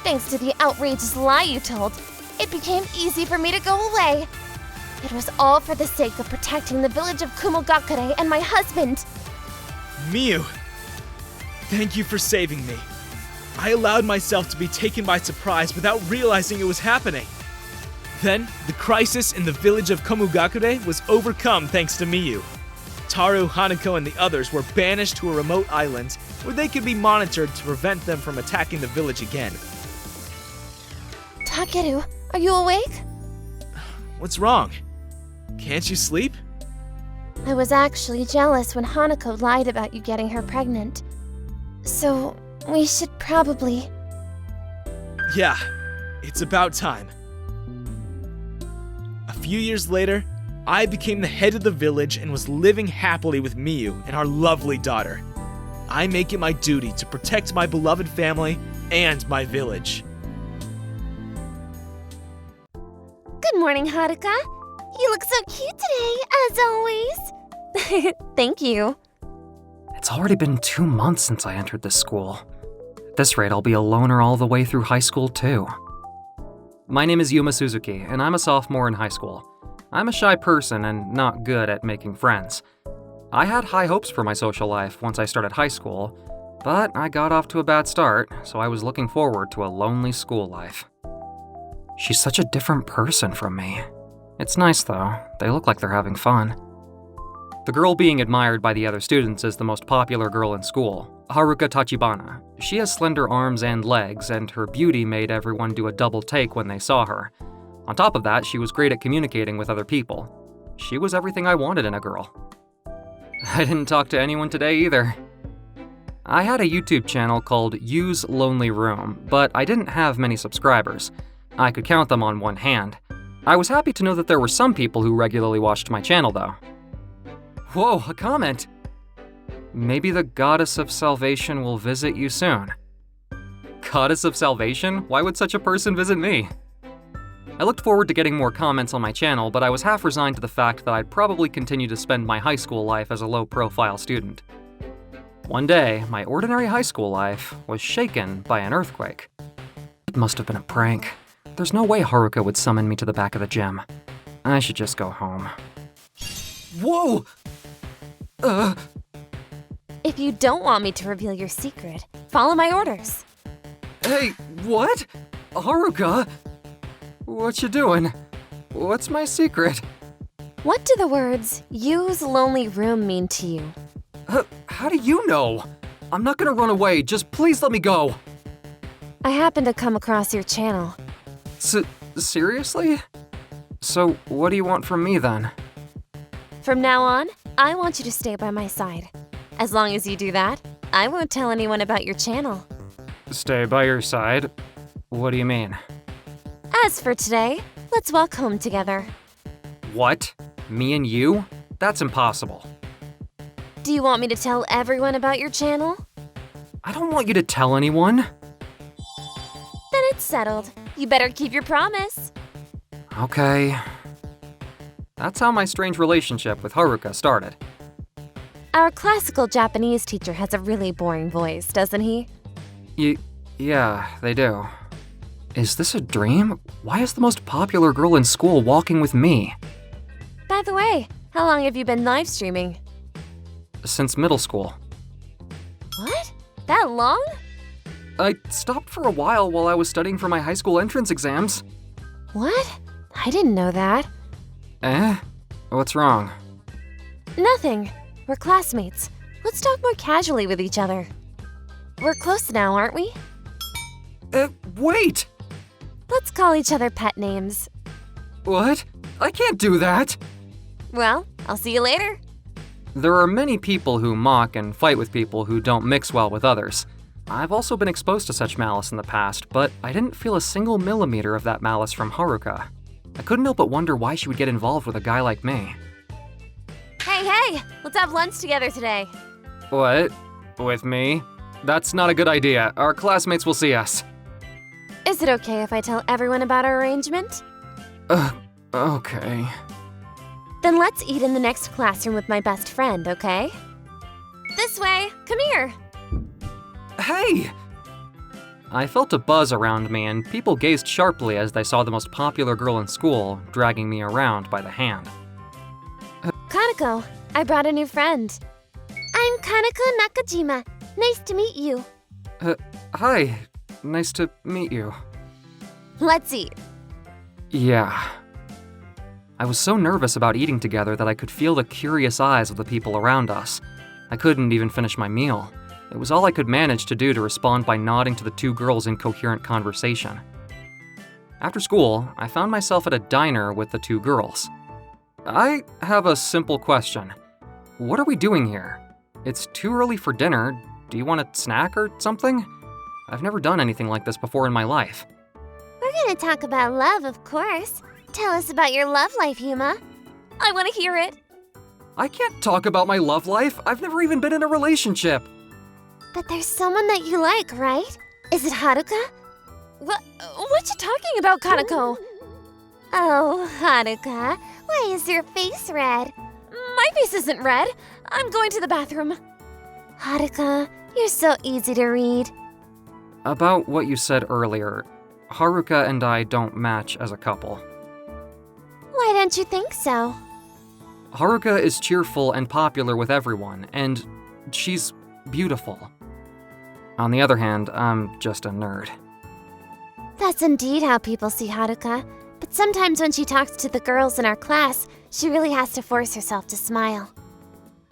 Speaker 6: Thanks to the outrageous lie you told, it became easy for me to go away. It was all for the sake of protecting the village of Kumogakure and my husband.
Speaker 9: Miu, thank you for saving me. I allowed myself to be taken by surprise without realizing it was happening. Then, the crisis in the village of Komugakure was overcome thanks to Miu. Taro, Hanako, and the others were banished to a remote island where they could be monitored to prevent them from attacking the village again.
Speaker 6: Takeru, are you awake?
Speaker 9: What's wrong? Can't you sleep?
Speaker 6: I was actually jealous when Hanako lied about you getting her pregnant. So, we should probably...
Speaker 9: Yeah, it's about time. A few years later, I became the head of the village and was living happily with Miu and our lovely daughter. I make it my duty to protect my beloved family and my village.
Speaker 6: Good morning, Haruka. You look so cute today, as always. Thank you.
Speaker 1: It's already been 2 months since I entered this school. At this rate, I'll be a loner all the way through high school, too. My name is Yuma Suzuki, and I'm a sophomore in high school. I'm a shy person and not good at making friends. I had high hopes for my social life once I started high school, but I got off to a bad start, so I was looking forward to a lonely school life. She's such a different person from me. It's nice, though. They look like they're having fun. The girl being admired by the other students is the most popular girl in school, Haruka Tachibana. She has slender arms and legs, and her beauty made everyone do a double take when they saw her. On top of that, she was great at communicating with other people. She was everything I wanted in a girl. I didn't talk to anyone today either. I had a YouTube channel called Yu's Lonely Room, but I didn't have many subscribers. I could count them on one hand. I was happy to know that there were some people who regularly watched my channel, though. Whoa, a comment! Maybe the Goddess of Salvation will visit you soon. Goddess of Salvation? Why would such a person visit me? I looked forward to getting more comments on my channel, but I was half resigned to the fact that I'd probably continue to spend my high school life as a low-profile student. One day, my ordinary high school life was shaken by an earthquake. It must have been a prank. There's no way Haruka would summon me to the back of the gym. I should just go home. Whoa!
Speaker 2: If you don't want me to reveal your secret, follow my orders.
Speaker 1: Hey, what? Haruka? What you doing? What's my secret?
Speaker 2: What do the words, use lonely room mean to you?
Speaker 1: How do you know? I'm not gonna run away, just please let me go.
Speaker 2: I happened to come across your channel.
Speaker 1: Seriously? So, what do you want from me then?
Speaker 2: From now on, I want you to stay by my side. As long as you do that, I won't tell anyone about your channel.
Speaker 1: Stay by your side? What do you mean?
Speaker 2: As for today, let's walk home together.
Speaker 1: What? Me and you? That's impossible.
Speaker 2: Do you want me to tell everyone about your channel?
Speaker 1: I don't want you to tell anyone.
Speaker 2: Then it's settled. You better keep your promise.
Speaker 1: Okay. That's how my strange relationship with Haruka started.
Speaker 2: Our classical Japanese teacher has a really boring voice, doesn't he?
Speaker 1: Yeah, they do. Is this a dream? Why is the most popular girl in school walking with me?
Speaker 2: By the way, how long have you been live streaming?
Speaker 1: Since middle school.
Speaker 2: What? That long?
Speaker 1: I stopped for a while I was studying for my high school entrance exams.
Speaker 2: What? I didn't know that.
Speaker 1: What's wrong?
Speaker 2: Nothing. We're classmates. Let's talk more casually with each other. We're close now, aren't we?
Speaker 1: Wait!
Speaker 2: Let's call each other pet names.
Speaker 1: What? I can't do that!
Speaker 2: Well, I'll see you later.
Speaker 1: There are many people who mock and fight with people who don't mix well with others. I've also been exposed to such malice in the past, but I didn't feel a single millimeter of that malice from Haruka. I couldn't help but wonder why she would get involved with a guy like me.
Speaker 2: Hey, let's have lunch together today.
Speaker 1: What? With me? That's not a good idea. Our classmates will see us.
Speaker 2: Is it okay if I tell everyone about our arrangement?
Speaker 1: Okay.
Speaker 2: Then let's eat in the next classroom with my best friend, okay? This way, come here.
Speaker 1: Hey! I felt a buzz around me, and people gazed sharply as they saw the most popular girl in school dragging me around by the hand.
Speaker 2: Kaneko, I brought a new friend.
Speaker 6: I'm Kaneko Nakajima. Nice to meet you.
Speaker 1: Hi. Nice to meet you.
Speaker 2: Let's eat.
Speaker 1: Yeah. I was so nervous about eating together that I could feel the curious eyes of the people around us. I couldn't even finish my meal. It was all I could manage to do to respond by nodding to the two girls in coherent conversation. After school, I found myself at a diner with the two girls. I have a simple question. What are we doing here? It's too early for dinner. Do you want a snack or something? I've never done anything like this before in my life.
Speaker 6: We're gonna talk about love, of course. Tell us about your love life, Yuma.
Speaker 2: I want to hear it.
Speaker 1: I can't talk about my love life. I've never even been in a relationship.
Speaker 6: But there's someone that you like, right? Is it Haruka?
Speaker 2: What you talking about, Kaneko?
Speaker 6: Oh, Haruka, why is your face red?
Speaker 2: My face isn't red. I'm going to the bathroom.
Speaker 6: Haruka, you're so easy to read.
Speaker 1: About what you said earlier, Haruka and I don't match as a couple.
Speaker 6: Why don't you think so?
Speaker 1: Haruka is cheerful and popular with everyone, and she's beautiful. On the other hand, I'm just a nerd.
Speaker 6: That's indeed how people see Haruka, but sometimes when she talks to the girls in our class, she really has to force herself to smile.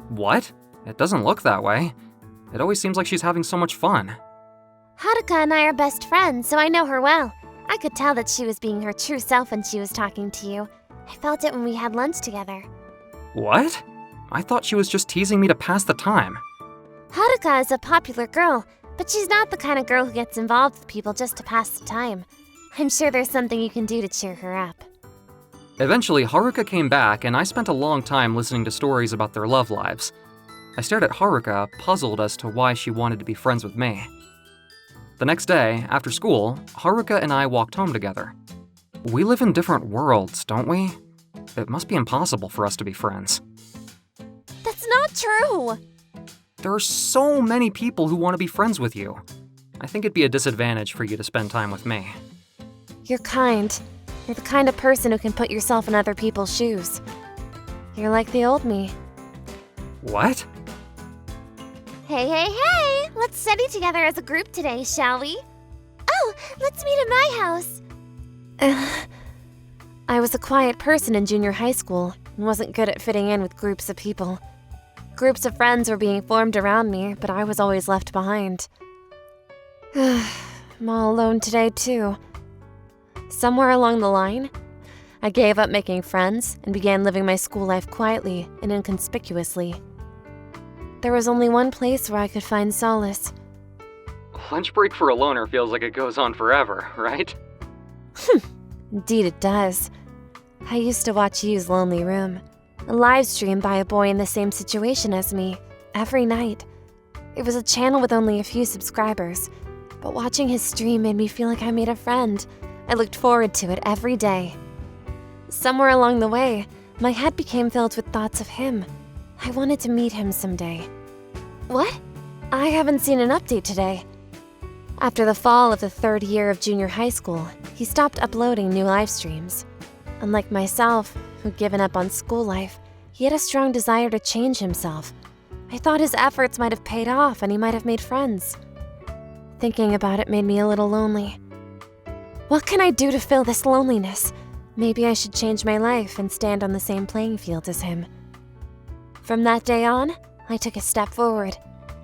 Speaker 1: What? It doesn't look that way. It always seems like she's having so much fun.
Speaker 6: Haruka and I are best friends, so I know her well. I could tell that she was being her true self when she was talking to you. I felt it when we had lunch together.
Speaker 1: What? I thought she was just teasing me to pass the time.
Speaker 6: Haruka is a popular girl, but she's not the kind of girl who gets involved with people just to pass the time. I'm sure there's something you can do to cheer her up.
Speaker 1: Eventually, Haruka came back, and I spent a long time listening to stories about their love lives. I stared at Haruka, puzzled as to why she wanted to be friends with me. The next day, after school, Haruka and I walked home together. We live in different worlds, don't we? It must be impossible for us to be friends.
Speaker 2: That's not true.
Speaker 1: There are so many people who want to be friends with you. I think it'd be a disadvantage for you to spend time with me.
Speaker 2: You're kind. You're the kind of person who can put yourself in other people's shoes. You're like the old me.
Speaker 1: What?
Speaker 6: Hey, hey, hey! Let's study together as a group today, shall we? Oh, let's meet at my house.
Speaker 2: I was a quiet person in junior high school and wasn't good at fitting in with groups of people. Groups of friends were being formed around me, but I was always left behind. I'm all alone today, too. Somewhere along the line, I gave up making friends and began living my school life quietly and inconspicuously. There was only one place where I could find solace.
Speaker 1: Lunch break for a loner feels like it goes on forever, right?
Speaker 2: Indeed it does. I used to watch Yu's Lonely Room, a live stream by a boy in the same situation as me, every night. It was a channel with only a few subscribers, but watching his stream made me feel like I made a friend. I looked forward to it every day. Somewhere along the way, my head became filled with thoughts of him. I wanted to meet him someday. What? I haven't seen an update today. After the fall of the third year of junior high school, he stopped uploading new live streams. Unlike myself, who'd given up on school life, he had a strong desire to change himself. I thought his efforts might have paid off and he might have made friends. Thinking about it made me a little lonely. What can I do to fill this loneliness? Maybe I should change my life and stand on the same playing field as him. From that day on, I took a step forward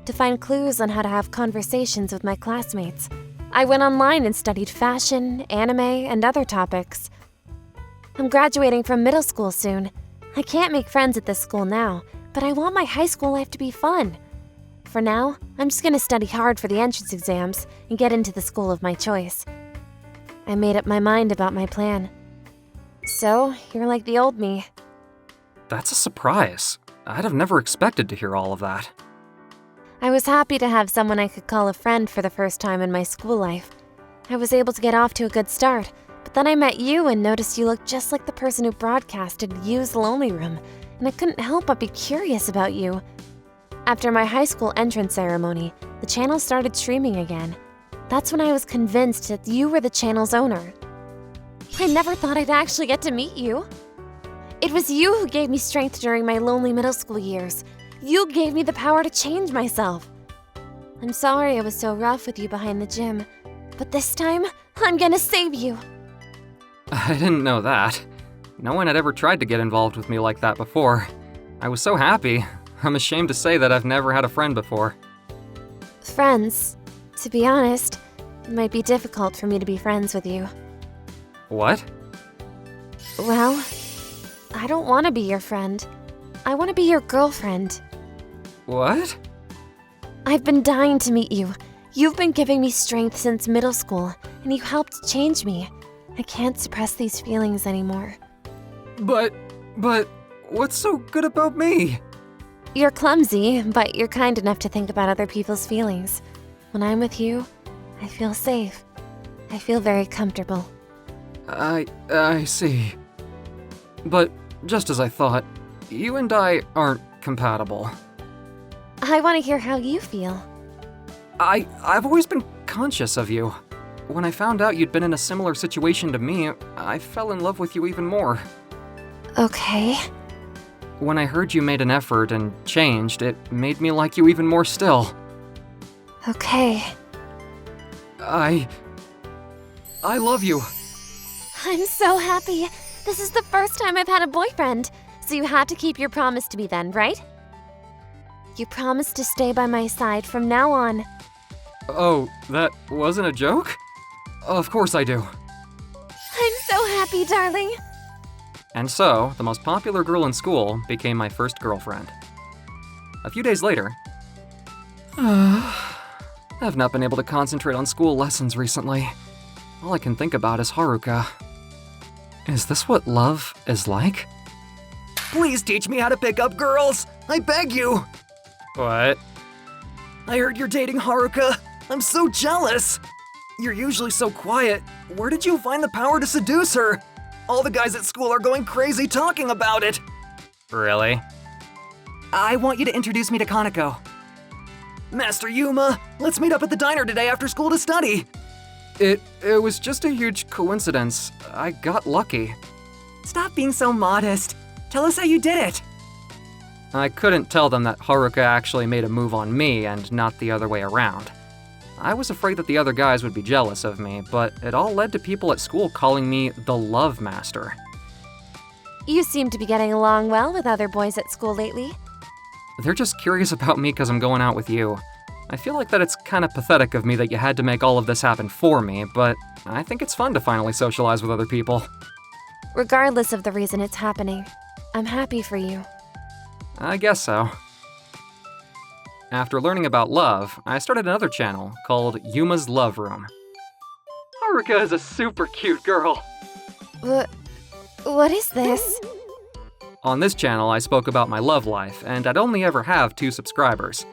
Speaker 2: to find clues on how to have conversations with my classmates. I went online and studied fashion, anime, and other topics. I'm graduating from middle school soon. I can't make friends at this school now, but I want my high school life to be fun. For now, I'm just gonna study hard for the entrance exams and get into the school of my choice. I made up my mind about my plan. So, you're like the old me.
Speaker 1: That's a surprise. I'd have never expected to hear all of that.
Speaker 2: I was happy to have someone I could call a friend for the first time in my school life. I was able to get off to a good start, but then I met you and noticed you looked just like the person who broadcasted Yu's Lonely Room, and I couldn't help but be curious about you. After my high school entrance ceremony, the channel started streaming again. That's when I was convinced that you were the channel's owner. I never thought I'd actually get to meet you. It was you who gave me strength during my lonely middle school years. You gave me the power to change myself. I'm sorry I was so rough with you behind the gym, but this time, I'm gonna save you.
Speaker 1: I didn't know that. No one had ever tried to get involved with me like that before. I was so happy. I'm ashamed to say that I've never had a friend before.
Speaker 2: Friends. To be honest, it might be difficult for me to be friends with you.
Speaker 1: What?
Speaker 2: Well, I don't want to be your friend. I want to be your girlfriend.
Speaker 1: What?
Speaker 2: I've been dying to meet you. You've been giving me strength since middle school, and you helped change me. I can't suppress these feelings anymore.
Speaker 1: But, what's so good about me?
Speaker 2: You're clumsy, but you're kind enough to think about other people's feelings. When I'm with you, I feel safe. I feel very comfortable.
Speaker 1: I see. But just as I thought, you and I aren't compatible.
Speaker 2: I want to hear how you feel.
Speaker 1: I've always been conscious of you. When I found out you'd been in a similar situation to me, I fell in love with you even more.
Speaker 2: Okay.
Speaker 1: When I heard you made an effort and changed, it made me like you even more still.
Speaker 2: Okay.
Speaker 1: I love you.
Speaker 2: I'm so happy. This is the first time I've had a boyfriend. So you had to keep your promise to me then, right? You promised to stay by my side from now on.
Speaker 1: Oh, that wasn't a joke? Of course I do.
Speaker 2: I'm so happy, darling.
Speaker 1: And so, the most popular girl in school became my first girlfriend. A few days later, I've not been able to concentrate on school lessons recently. All I can think about is Haruka. Is this what love is like?
Speaker 4: Please teach me how to pick up girls. I beg you.
Speaker 1: What?
Speaker 4: I heard you're dating Haruka. I'm so jealous. You're usually so quiet. Where did you find the power to seduce her? All the guys at school are going crazy talking about it.
Speaker 1: Really?
Speaker 4: I want you to introduce me to Kaneko. Master Yuma, let's meet up at the diner today after school to study.
Speaker 1: It was just a huge coincidence. I got lucky.
Speaker 4: Stop being so modest. Tell us how you did it.
Speaker 1: I couldn't tell them that Haruka actually made a move on me and not the other way around. I was afraid that the other guys would be jealous of me, but it all led to people at school calling me the Love Master.
Speaker 2: You seem to be getting along well with other boys at school lately.
Speaker 1: They're just curious about me because I'm going out with you. I feel like that it's kind of pathetic of me that you had to make all of this happen for me, but I think it's fun to finally socialize with other people.
Speaker 2: Regardless of the reason it's happening, I'm happy for you.
Speaker 1: I guess so. After learning about love, I started another channel called Yuma's Love Room. Haruka is a super cute girl.
Speaker 2: What is this?
Speaker 1: On this channel, I spoke about my love life, and I'd only ever have 2 subscribers.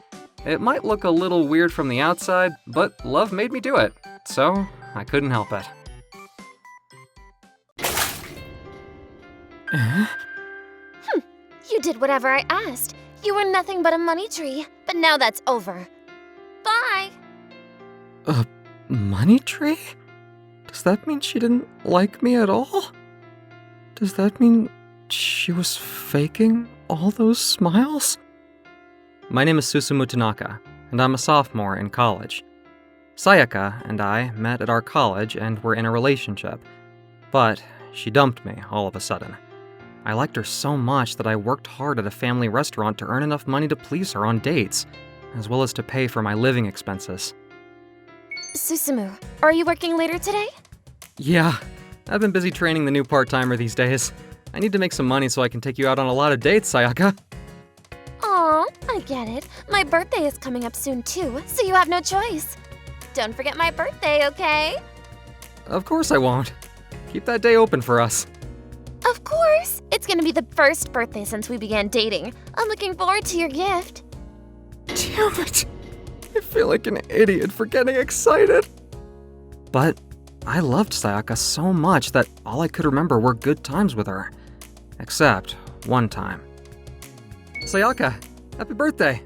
Speaker 1: It might look a little weird from the outside, but love made me do it, so I couldn't help it.
Speaker 6: You did whatever I asked. You were nothing but a money tree, but now that's over. Bye!
Speaker 1: A money tree? Does that mean she didn't like me at all? Does that mean she was faking all those smiles? My name is Susumu Tanaka, and I'm a sophomore in college. Sayaka and I met at our college and were in a relationship, but she dumped me all of a sudden. I liked her so much that I worked hard at a family restaurant to earn enough money to please her on dates, as well as to pay for my living expenses.
Speaker 6: Susumu, are you working later today?
Speaker 1: Yeah, I've been busy training the new part-timer these days. I need to make some money so I can take you out on a lot of dates, Sayaka.
Speaker 6: Aw, I get it. My birthday is coming up soon too, so you have no choice. Don't forget my birthday, okay?
Speaker 1: Of course I won't. Keep that day open for us.
Speaker 6: Of course! It's gonna be the first birthday since we began dating. I'm looking forward to your gift.
Speaker 1: Damn it! I feel like an idiot for getting excited. But I loved Sayaka so much that all I could remember were good times with her. Except one time. Sayaka, happy birthday!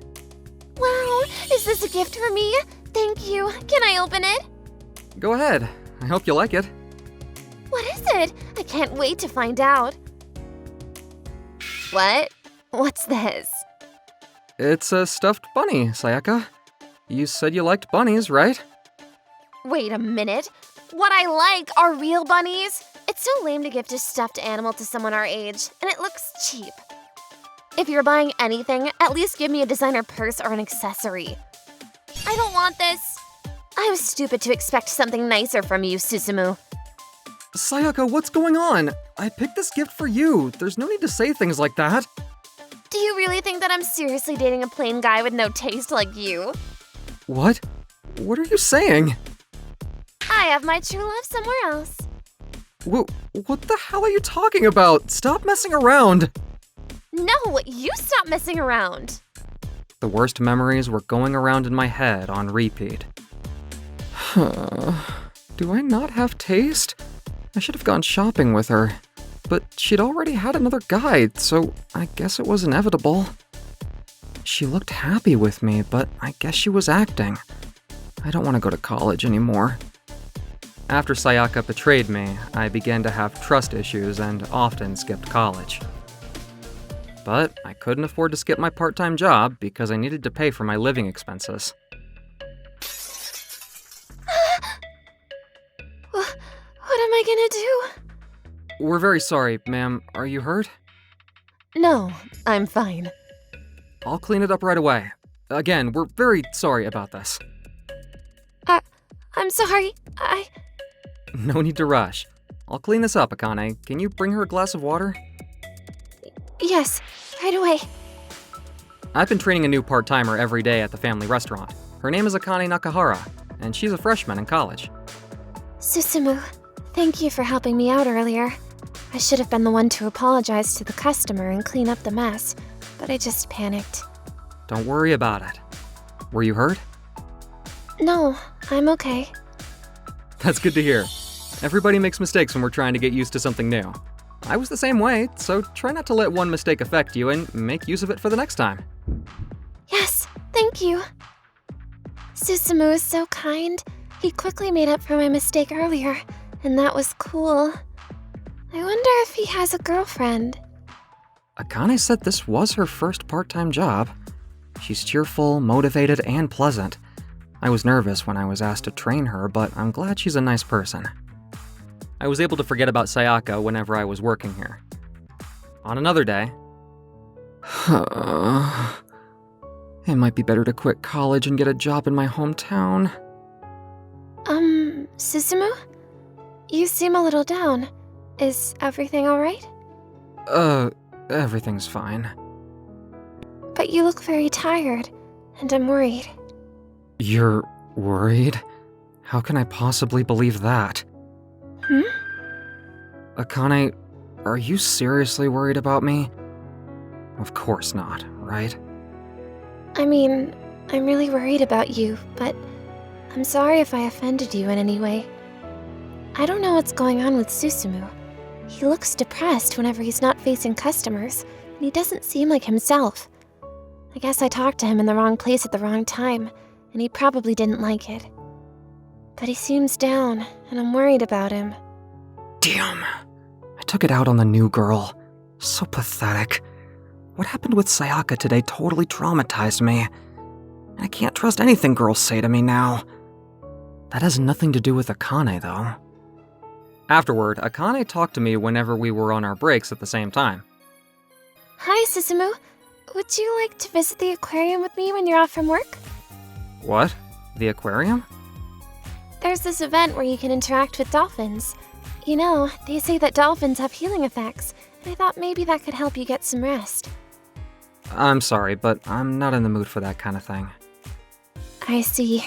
Speaker 6: Wow, is this a gift for me? Thank you. Can I open it?
Speaker 1: Go ahead. I hope you like it.
Speaker 6: What is it? I can't wait to find out. What? What's this?
Speaker 1: It's a stuffed bunny, Sayaka. You said you liked bunnies, right?
Speaker 6: Wait a minute. What I like are real bunnies. It's so lame to gift a stuffed animal to someone our age, and it looks cheap. If you're buying anything, at least give me a designer purse or an accessory. I don't want this. I was stupid to expect something nicer from you, Susumu.
Speaker 1: Sayaka, what's going on? I picked this gift for you. There's no need to say things like that.
Speaker 6: Do you really think that I'm seriously dating a plain guy with no taste like you?
Speaker 1: What? What are you saying?
Speaker 6: I have my true love somewhere else.
Speaker 1: What the hell are you talking about? Stop messing around.
Speaker 6: No, you stop messing around.
Speaker 1: The worst memories were going around in my head on repeat. Do I not have taste? I should have gone shopping with her. But she'd already had another guy, so I guess it was inevitable. She looked happy with me, but I guess she was acting. I don't want to go to college anymore. After Sayaka betrayed me, I began to have trust issues and often skipped college. But I couldn't afford to skip my part-time job because I needed to pay for my living expenses.
Speaker 6: What am I gonna do?
Speaker 1: We're very sorry, ma'am. Are you hurt?
Speaker 2: No, I'm fine.
Speaker 1: I'll clean it up right away. Again, we're very sorry about this.
Speaker 6: I'm sorry.
Speaker 1: No need to rush. I'll clean this up, Akane. Can you bring her a glass of water?
Speaker 6: Yes, right away.
Speaker 1: I've been training a new part-timer every day at the family restaurant. Her name is Akane Nakahara, and she's a freshman in college.
Speaker 6: Susumu, thank you for helping me out earlier. I should have been the one to apologize to the customer and clean up the mess, but I just panicked.
Speaker 1: Don't worry about it. Were you hurt?
Speaker 6: No, I'm okay.
Speaker 1: That's good to hear. Everybody makes mistakes when we're trying to get used to something new. I was the same way, so try not to let one mistake affect you and make use of it for the next time.
Speaker 6: Yes, thank you. Susumu is so kind. He quickly made up for my mistake earlier, and that was cool. I wonder if he has a girlfriend.
Speaker 1: Akane said this was her first part-time job. She's cheerful, motivated, and pleasant. I was nervous when I was asked to train her, but I'm glad she's a nice person. I was able to forget about Sayaka whenever I was working here. On another day, it might be better to quit college and get a job in my hometown.
Speaker 6: Susumu? You seem a little down. Is everything alright?
Speaker 1: Everything's fine.
Speaker 6: But you look very tired, and I'm worried.
Speaker 1: You're worried? How can I possibly believe that? Akane, are you seriously worried about me? Of course not, right?
Speaker 6: I mean, I'm really worried about you, but I'm sorry if I offended you in any way. I don't know what's going on with Susumu. He looks depressed whenever he's not facing customers, and he doesn't seem like himself. I guess I talked to him in the wrong place at the wrong time, and he probably didn't like it. But he seems down, and I'm worried about him.
Speaker 1: Damn. I took it out on the new girl. So pathetic. What happened with Sayaka today totally traumatized me. I can't trust anything girls say to me now. That has nothing to do with Akane, though. Afterward, Akane talked to me whenever we were on our breaks at the same time.
Speaker 6: Hi, Susumu. Would you like to visit the aquarium with me when you're off from work?
Speaker 1: What? The aquarium?
Speaker 6: There's this event where you can interact with dolphins. You know, they say that dolphins have healing effects, and I thought maybe that could help you get some rest.
Speaker 1: I'm sorry, but I'm not in the mood for that kind of thing.
Speaker 6: I see.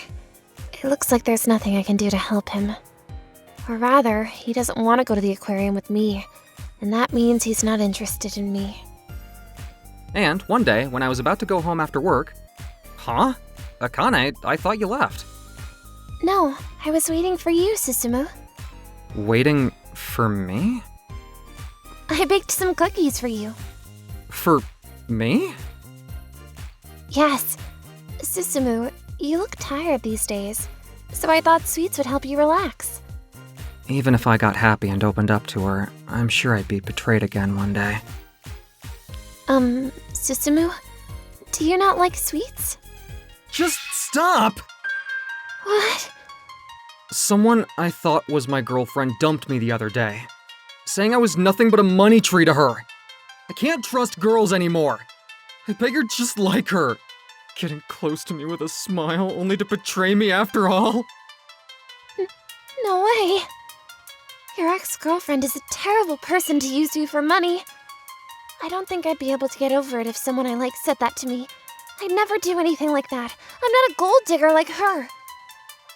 Speaker 6: It looks like there's nothing I can do to help him. Or rather, he doesn't want to go to the aquarium with me, and that means he's not interested in me.
Speaker 1: And one day, when I was about to go home after work... Huh? Akane, I thought you left.
Speaker 6: No, I was waiting for you, Susumu.
Speaker 1: Waiting for me?
Speaker 6: I baked some cookies for you.
Speaker 1: For me?
Speaker 6: Yes. Susumu, you look tired these days, so I thought sweets would help you relax.
Speaker 1: Even if I got happy and opened up to her, I'm sure I'd be betrayed again one day.
Speaker 6: Susumu, do you not like sweets?
Speaker 1: Just stop!
Speaker 6: What?
Speaker 1: Someone I thought was my girlfriend dumped me the other day, saying I was nothing but a money tree to her. I can't trust girls anymore. I bet you're just like her, getting close to me with a smile only to betray me after all.
Speaker 6: No way. Your ex-girlfriend is a terrible person to use you for money. I don't think I'd be able to get over it if someone I like said that to me. I'd never do anything like that. I'm not a gold digger like her.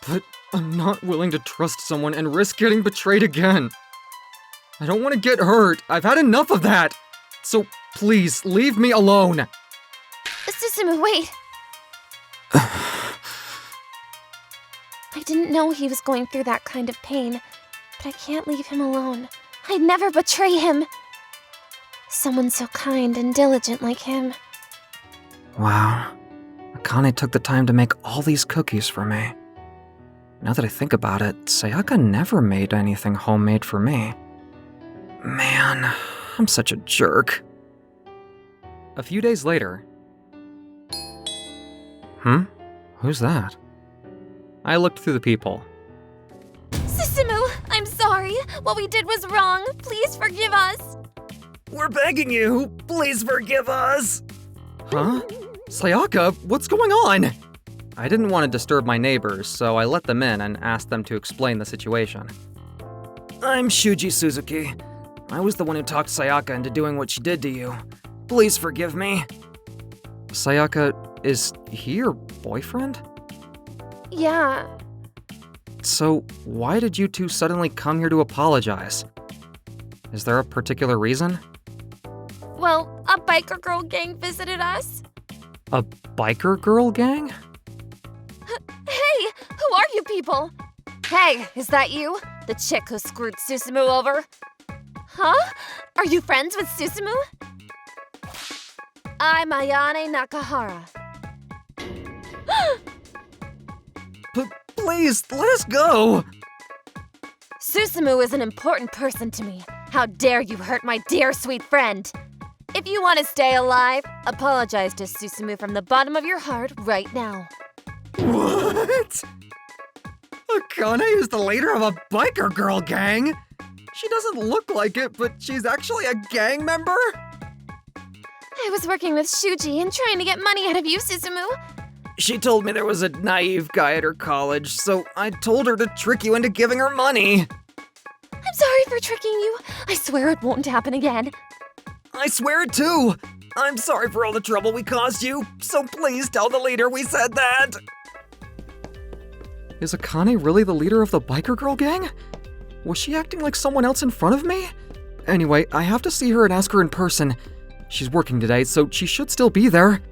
Speaker 1: But I'm not willing to trust someone and risk getting betrayed again. I don't want to get hurt. I've had enough of that. So please, leave me alone.
Speaker 6: Susumu, wait. I didn't know he was going through that kind of pain, but I can't leave him alone. I'd never betray him. Someone so kind and diligent like him.
Speaker 1: Wow. Akane took the time to make all these cookies for me. Now that I think about it, Sayaka never made anything homemade for me. Man, I'm such a jerk. A few days later... Who's that? I looked through the people.
Speaker 6: Susumu, I'm sorry. What we did was wrong. Please forgive us.
Speaker 4: We're begging you, please forgive us.
Speaker 1: Huh? Sayaka, what's going on? I didn't want to disturb my neighbors, so I let them in and asked them to explain the situation.
Speaker 4: I'm Shuji Suzuki. I was the one who talked Sayaka into doing what she did to you. Please forgive me.
Speaker 1: Sayaka, is he your boyfriend?
Speaker 6: Yeah.
Speaker 1: So, why did you two suddenly come here to apologize? Is there a particular reason?
Speaker 6: Well, a biker girl gang visited us.
Speaker 1: A biker girl gang?
Speaker 6: Hey, who are you people? Hey, is that you? The chick who screwed Susumu over? Huh? Are you friends with Susumu? I'm Ayane Nakahara.
Speaker 1: Please, let us go!
Speaker 2: Susumu is an important person to me. How dare you hurt my dear sweet friend? If you want to stay alive, apologize to Susumu from the bottom of your heart right now.
Speaker 1: What? Akane is the leader of a biker girl gang? She doesn't look like it, but she's actually a gang member?
Speaker 2: I was working with Shuji and trying to get money out of you, Susumu.
Speaker 1: She told me there was a naive guy at her college, so I told her to trick you into giving her money.
Speaker 2: I'm sorry for tricking you. I swear it won't happen again.
Speaker 1: I swear it too. I'm sorry for all the trouble we caused you, so please tell the leader we said that. Is Akane really the leader of the biker girl gang? Was she acting like someone else in front of me? Anyway, I have to see her and ask her in person. She's working today, so she should still be there.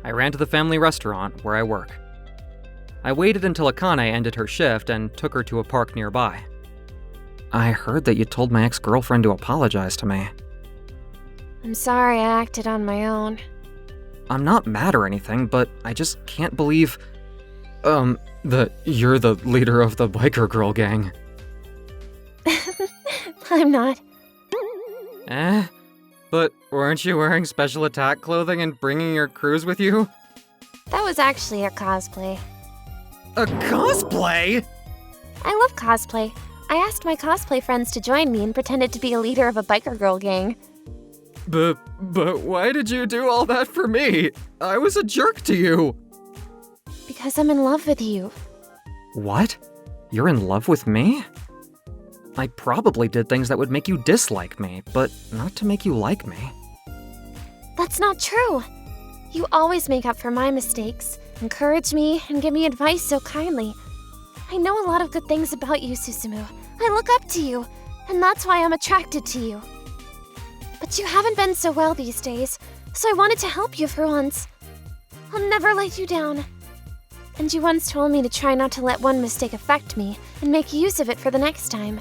Speaker 1: I ran to the family restaurant where I work. I waited until Akane ended her shift and took her to a park nearby. I heard that you told my ex-girlfriend to apologize to me.
Speaker 2: I'm sorry I acted on my own.
Speaker 1: I'm not mad or anything, but I just can't believe, that you're the leader of the biker girl gang.
Speaker 2: I'm not.
Speaker 1: But weren't you wearing special attack clothing and bringing your crews with you?
Speaker 2: That was actually a cosplay.
Speaker 1: A cosplay?
Speaker 2: I love cosplay. I asked my cosplay friends to join me and pretended to be a leader of a biker girl gang.
Speaker 1: But why did you do all that for me? I was a jerk to you.
Speaker 2: Because I'm in love with you.
Speaker 1: What? You're in love with me? I probably did things that would make you dislike me, but not to make you like me.
Speaker 2: That's not true. You always make up for my mistakes, encourage me, and give me advice so kindly. I know a lot of good things about you, Susumu. I look up to you, and that's why I'm attracted to you. But you haven't been so well these days, so I wanted to help you for once. I'll never let you down. And you once told me to try not to let one mistake affect me, and make use of it for the next time.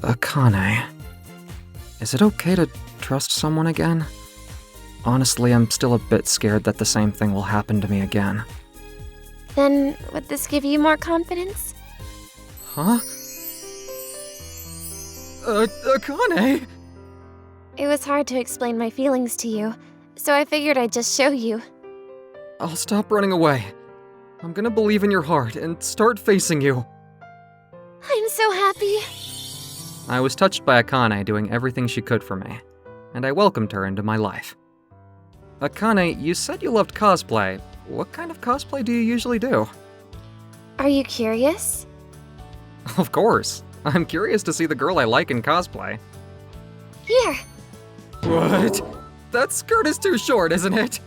Speaker 1: Akane, is it okay to trust someone again? Honestly, I'm still a bit scared that the same thing will happen to me again.
Speaker 2: Then, would this give you more confidence?
Speaker 1: Huh? Akane!
Speaker 2: It was hard to explain my feelings to you, so I figured I'd just show you.
Speaker 1: I'll stop running away. I'm gonna believe in your heart and start facing you.
Speaker 2: I'm so happy.
Speaker 1: I was touched by Akane doing everything she could for me, and I welcomed her into my life. Akane, you said you loved cosplay. What kind of cosplay do you usually do?
Speaker 2: Are you curious?
Speaker 1: Of course. I'm curious to see the girl I like in cosplay.
Speaker 2: Here.
Speaker 1: What? That skirt is too short, isn't it?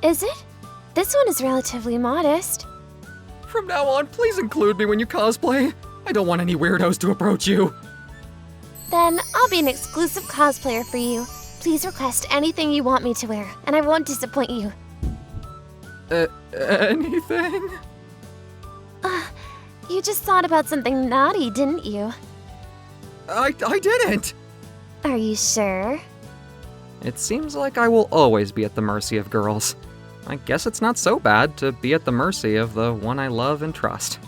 Speaker 2: Is it? This one is relatively modest.
Speaker 1: From now on, please include me when you cosplay. I don't want any weirdos to approach you.
Speaker 2: Then I'll be an exclusive cosplayer for you. Please request anything you want me to wear, and I won't disappoint you.
Speaker 1: Anything?
Speaker 2: You just thought about something naughty, didn't you?
Speaker 1: I didn't.
Speaker 2: Are you sure?
Speaker 1: It seems like I will always be at the mercy of girls. I guess it's not so bad to be at the mercy of the one I love and trust.